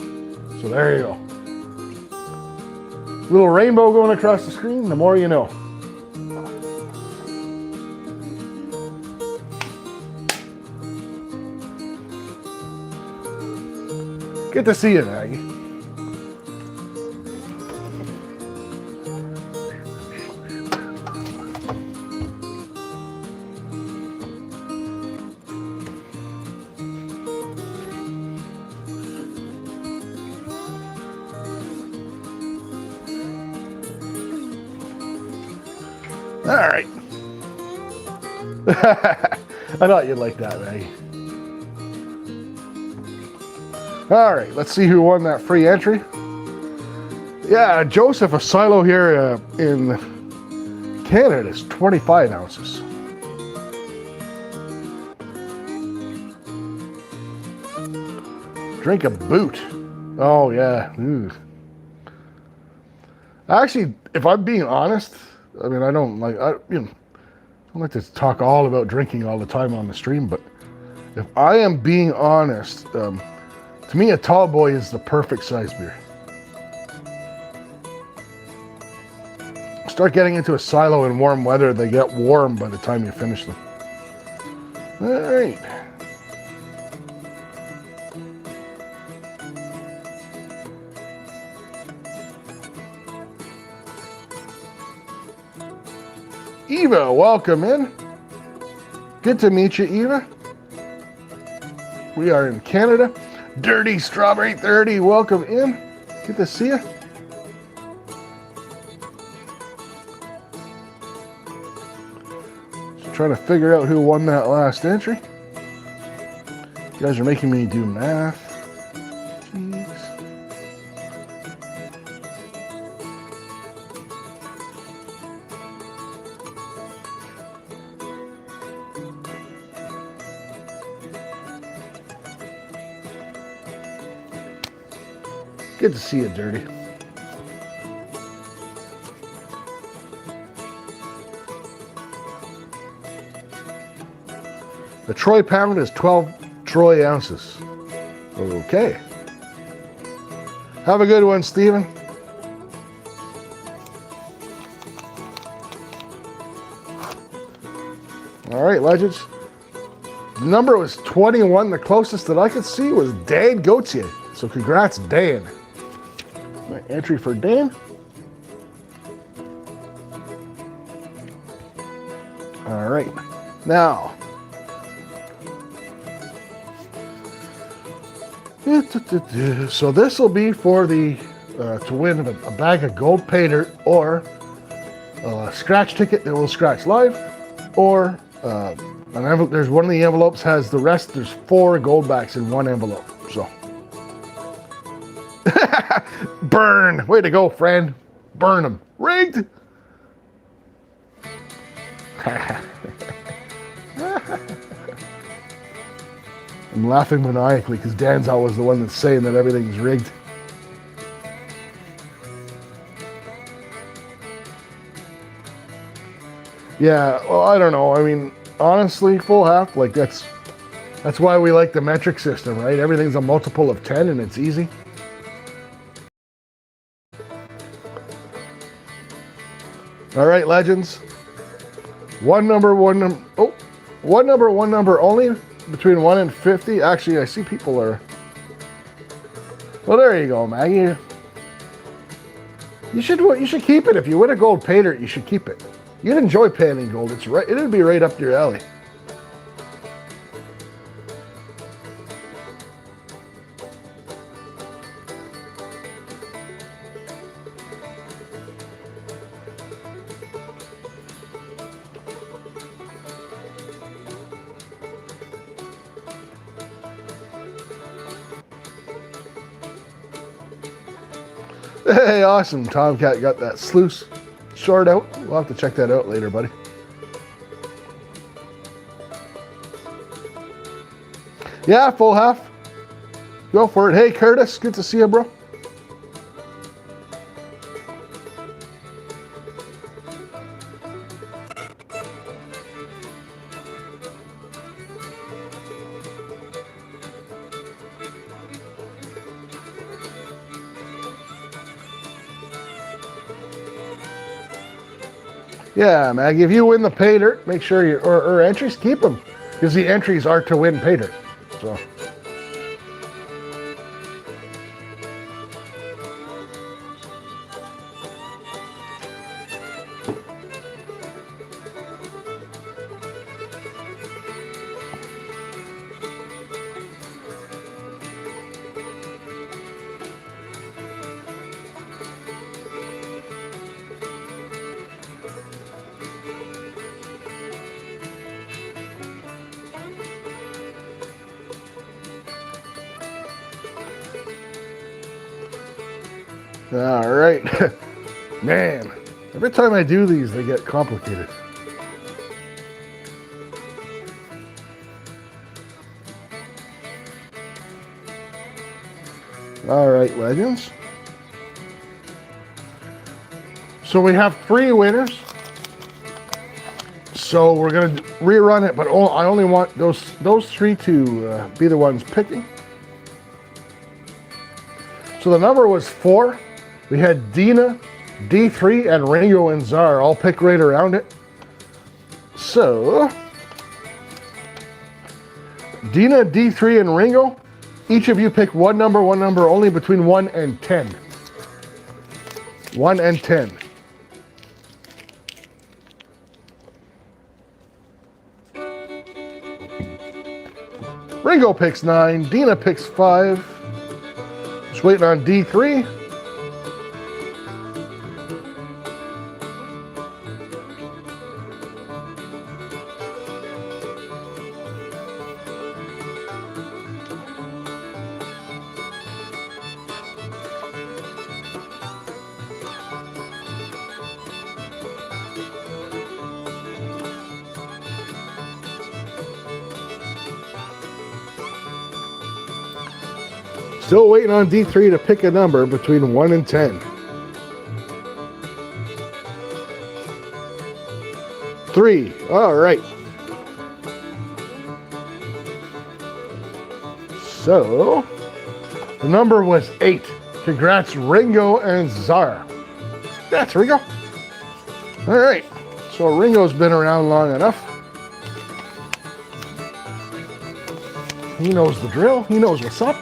So there you go. Little rainbow going across the screen, the more you know. Good to see you, Maggie. All right. I thought you'd like that, Maggie. All right, let's see who won that free entry. Yeah, Joseph, a silo here in Canada is 25 ounces. Drink a boot. Oh, yeah. Ooh. Actually, if I'm being honest, I mean, I don't like to talk all about drinking all the time on the stream, but if I am being honest, to me, a tall boy is the perfect size beer. Start getting into a silo in warm weather, they get warm by the time you finish them. All right. Eva, welcome in. Good to meet you, Eva. We are in Canada. Dirty Strawberry 30, welcome in. Good to see you. Just trying to figure out who won that last entry. You guys are making me do math. Jeez. Good to see you, Dirty. The Troy pound is 12 Troy ounces. Okay. Have a good one, Stephen. All right, legends. The number was 21. The closest that I could see was Dan Gauthier. So congrats, Dan. My entry for Dan. All right. Now, so this will be for the to win a bag of gold pay dirt or a scratch ticket that will scratch live, or an envelope. There's one of the envelopes has the rest. There's 4 gold backs in one envelope. So. Burn! Way to go, friend. Burn them. Rigged! I'm laughing maniacally because Dan's always the one that's saying that everything's rigged. Yeah, well, I don't know. I mean, honestly, full half, like that's why we like the metric system, right? Everything's a multiple of 10 and it's easy. All right, legends. One number only between 1 and 50. Actually, I see people are. Well, there you go, Maggie. You should keep it. If you win a gold pay dirt, you should keep it. You'd enjoy panning gold. It's right. It'd be right up your alley. Hey, awesome. Tomcat got that Sluice short out. We'll have to check that out later, buddy. Yeah, full half. Go for it. Hey, Curtis, good to see you, bro. Yeah, Maggie, if you win the pay dirt, make sure your or entries, keep them. Because the entries are to win pay dirt. So. All right. Man, every time I do these, they get complicated. All right, legends. So we have 3 winners. So we're going to rerun it, but I only want those 3 to be the ones picking. So the number was 4. We had Dina, D3, and Ringo and Czar all pick right around it. So, Dina, D3, and Ringo, each of you pick one number only between 1 and 10. 1 and 10. Ringo picks 9, Dina picks 5. Just waiting on D3. Still waiting on D3 to pick a number between 1 and 10. 3. All right. So, the number was 8. Congrats, Ringo and Zara. That's Ringo. All right. So Ringo's been around long enough. He knows the drill. He knows what's up.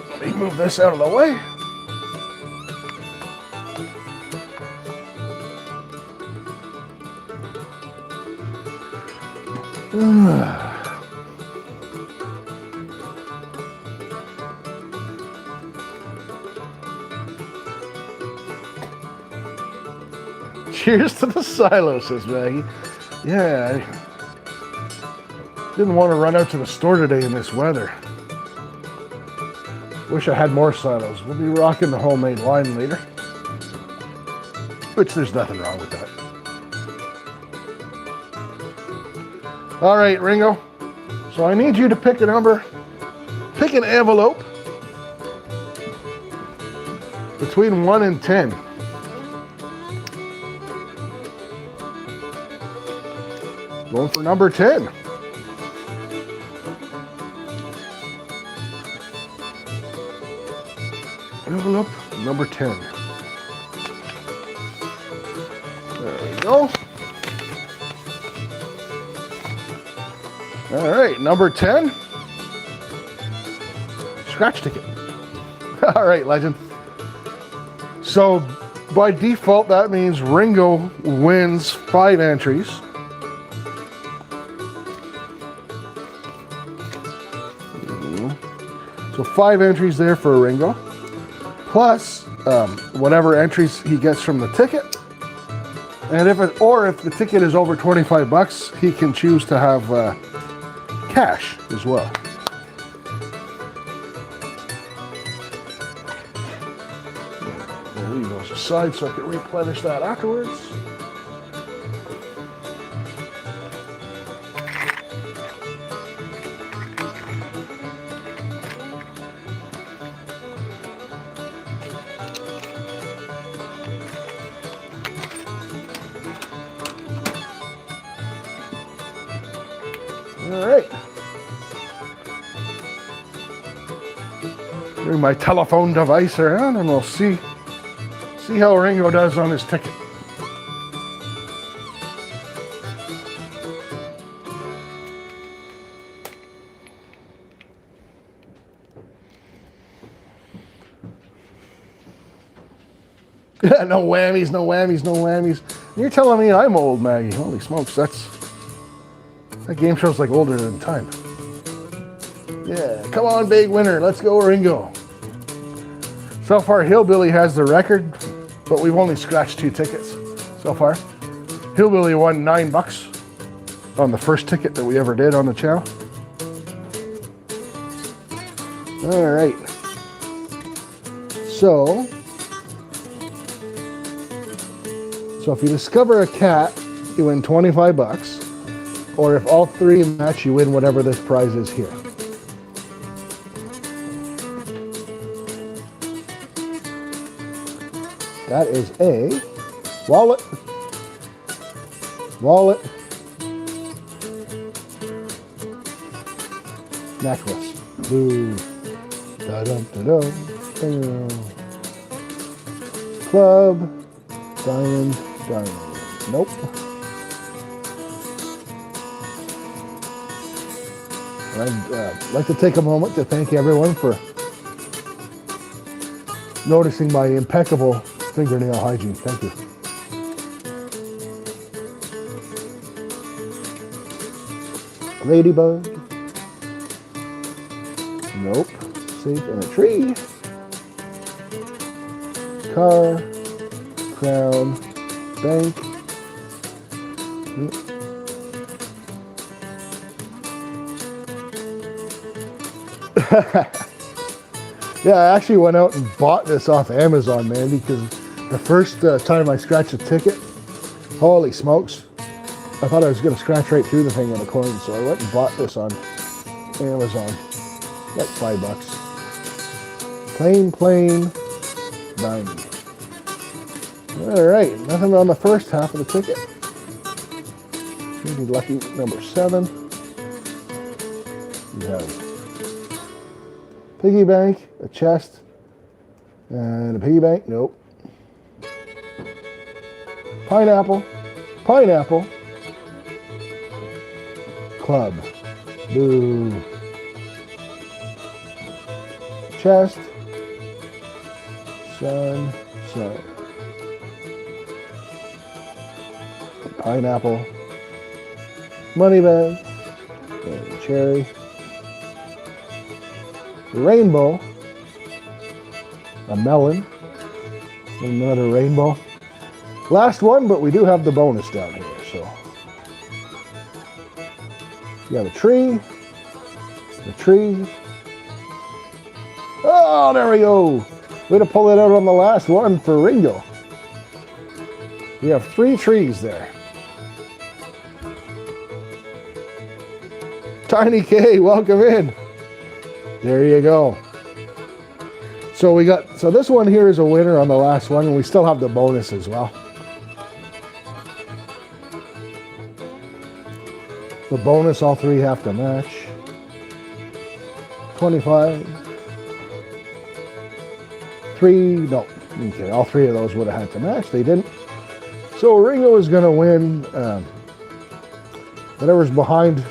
Let me move this out of the way. Cheers to the silo, says Maggie. Yeah, I didn't want to run out to the store today in this weather. Wish I had more silos. We'll be rocking the homemade wine later. Which there's nothing wrong with that. All right, Ringo. So I need you to pick a number. Pick an envelope between 1 and 10. Going for number 10. Envelope number 10. There we go. All right, number 10. Scratch ticket. All right, legend. So by default, that means Ringo wins 5 entries. So 5 entries there for Ringo. Plus whatever entries he gets from the ticket. And if the ticket is over 25 bucks, he can choose to have cash as well. those aside so I can replenish that afterwards. All right. Bring my telephone device around and we'll see how Ringo does on his ticket. Yeah, no whammies, no whammies, no whammies. You're telling me I'm old, Maggie. Holy smokes, that game show's like older than time. Yeah, come on, big winner. Let's go, Ringo. So far, Hillbilly has the record, but we've only scratched 2 tickets so far. Hillbilly won $9 on the first ticket that we ever did on the channel. All right. So if you discover a cat, you win $25. Or if all 3 match, you win whatever this prize is here. That is a wallet, necklace. Boo. Da-dum-da-dum. Club, diamond. Nope. I'd like to take a moment to thank everyone for noticing my impeccable fingernail hygiene. Thank you. Ladybug. Nope. Safe in a tree. Car. Crown. Bank. Yeah, I actually went out and bought this off Amazon, man, because the first time I scratched a ticket, holy smokes, I thought I was going to scratch right through the thing with a coin, so I went and bought this on Amazon. Like $5. Plain diamond. All right, nothing on the first half of the ticket. Maybe lucky number 7. We have piggy bank, a chest, and a piggy bank. Nope. Pineapple. Club. Boo. Chest. Sun. Pineapple. Money bag. And cherry. Rainbow. A melon. Another rainbow. Last one, but we do have the bonus down here, so. You have a tree. Oh, there we go. Way to pull it out on the last one for Ringo. We have 3 trees there. Tiny K, welcome in. There you go. So this one here is a winner on the last one, and we still have the bonus as well. The bonus, all 3 have to match. 25. 3, no, okay, all 3 of those would have had to match. They didn't. So Ringo is going to win whatever's behind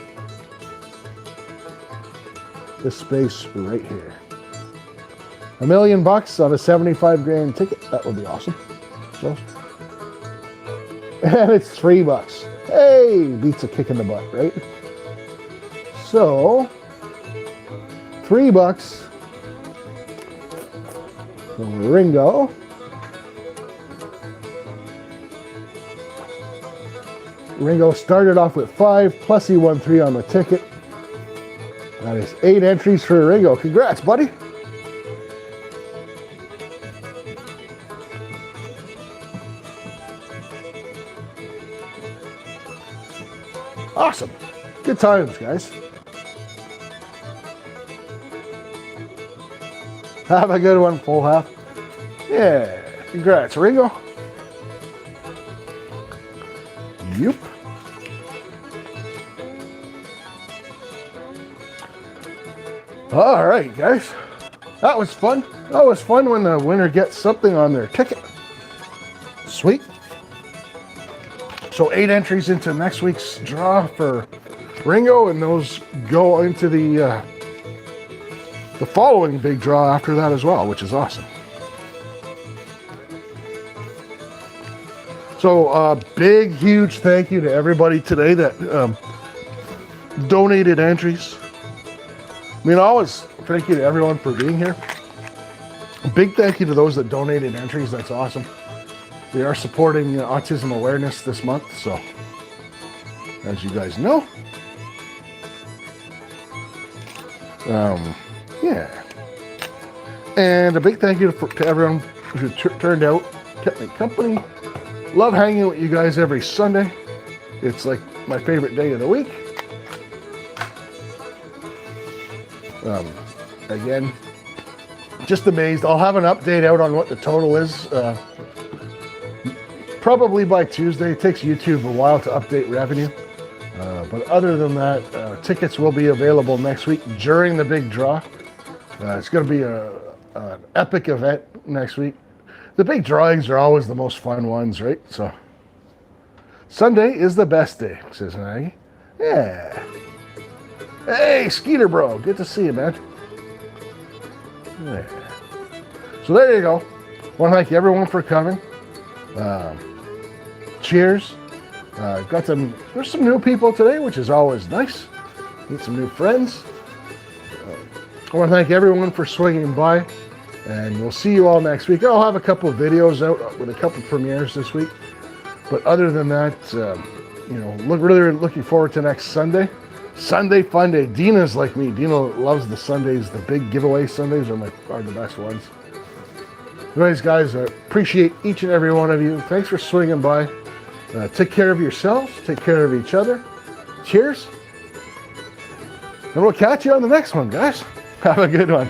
this space right here. $1 million on a 75 grand ticket. That would be awesome. So, and it's $3. Hey, beats a kick in the butt, right? So, $3 for Ringo. Ringo started off with 5, plus he won 3 on the ticket. That is 8 entries for Ringo. Congrats, buddy. Awesome. Good times, guys. Have a good one, full half. Yeah. Congrats, Ringo. Yep. All right, guys. That was fun. That was fun when the winner gets something on their ticket. Sweet. So 8 entries into next week's draw for Ringo, and those go into the following big draw after that as well, which is awesome. So big, huge thank you to everybody today that donated entries. I mean, always thank you to everyone for being here. A big thank you to those that donated entries. That's awesome. We are supporting autism awareness this month, so as you guys know. Yeah. And a big thank you to everyone who turned out, kept me company. Love hanging with you guys every Sunday. It's like my favorite day of the week. Again, just amazed. I'll have an update out on what the total is. Probably by Tuesday. It takes YouTube a while to update revenue. But other than that, tickets will be available next week during the big draw. It's going to be an epic event next week. The big drawings are always the most fun ones, right? So Sunday is the best day, says Maggie. Yeah. Hey, Skeeter Bro. Good to see you, man. Yeah. So there you go. I want to thank everyone for coming. Cheers. There's some new people today, which is always nice. Meet some new friends. I want to thank everyone for swinging by, and we'll see you all next week. I'll have a couple of videos out with a couple of premieres this week. But other than that, really looking forward to next Sunday. Sunday fun day. Dina's like me. Dina loves the Sundays. The big giveaway Sundays are the best ones. Anyways, guys, I appreciate each and every one of you. Thanks for swinging by. Take care of yourselves. Take care of each other. Cheers. And we'll catch you on the next one, guys. Have a good one.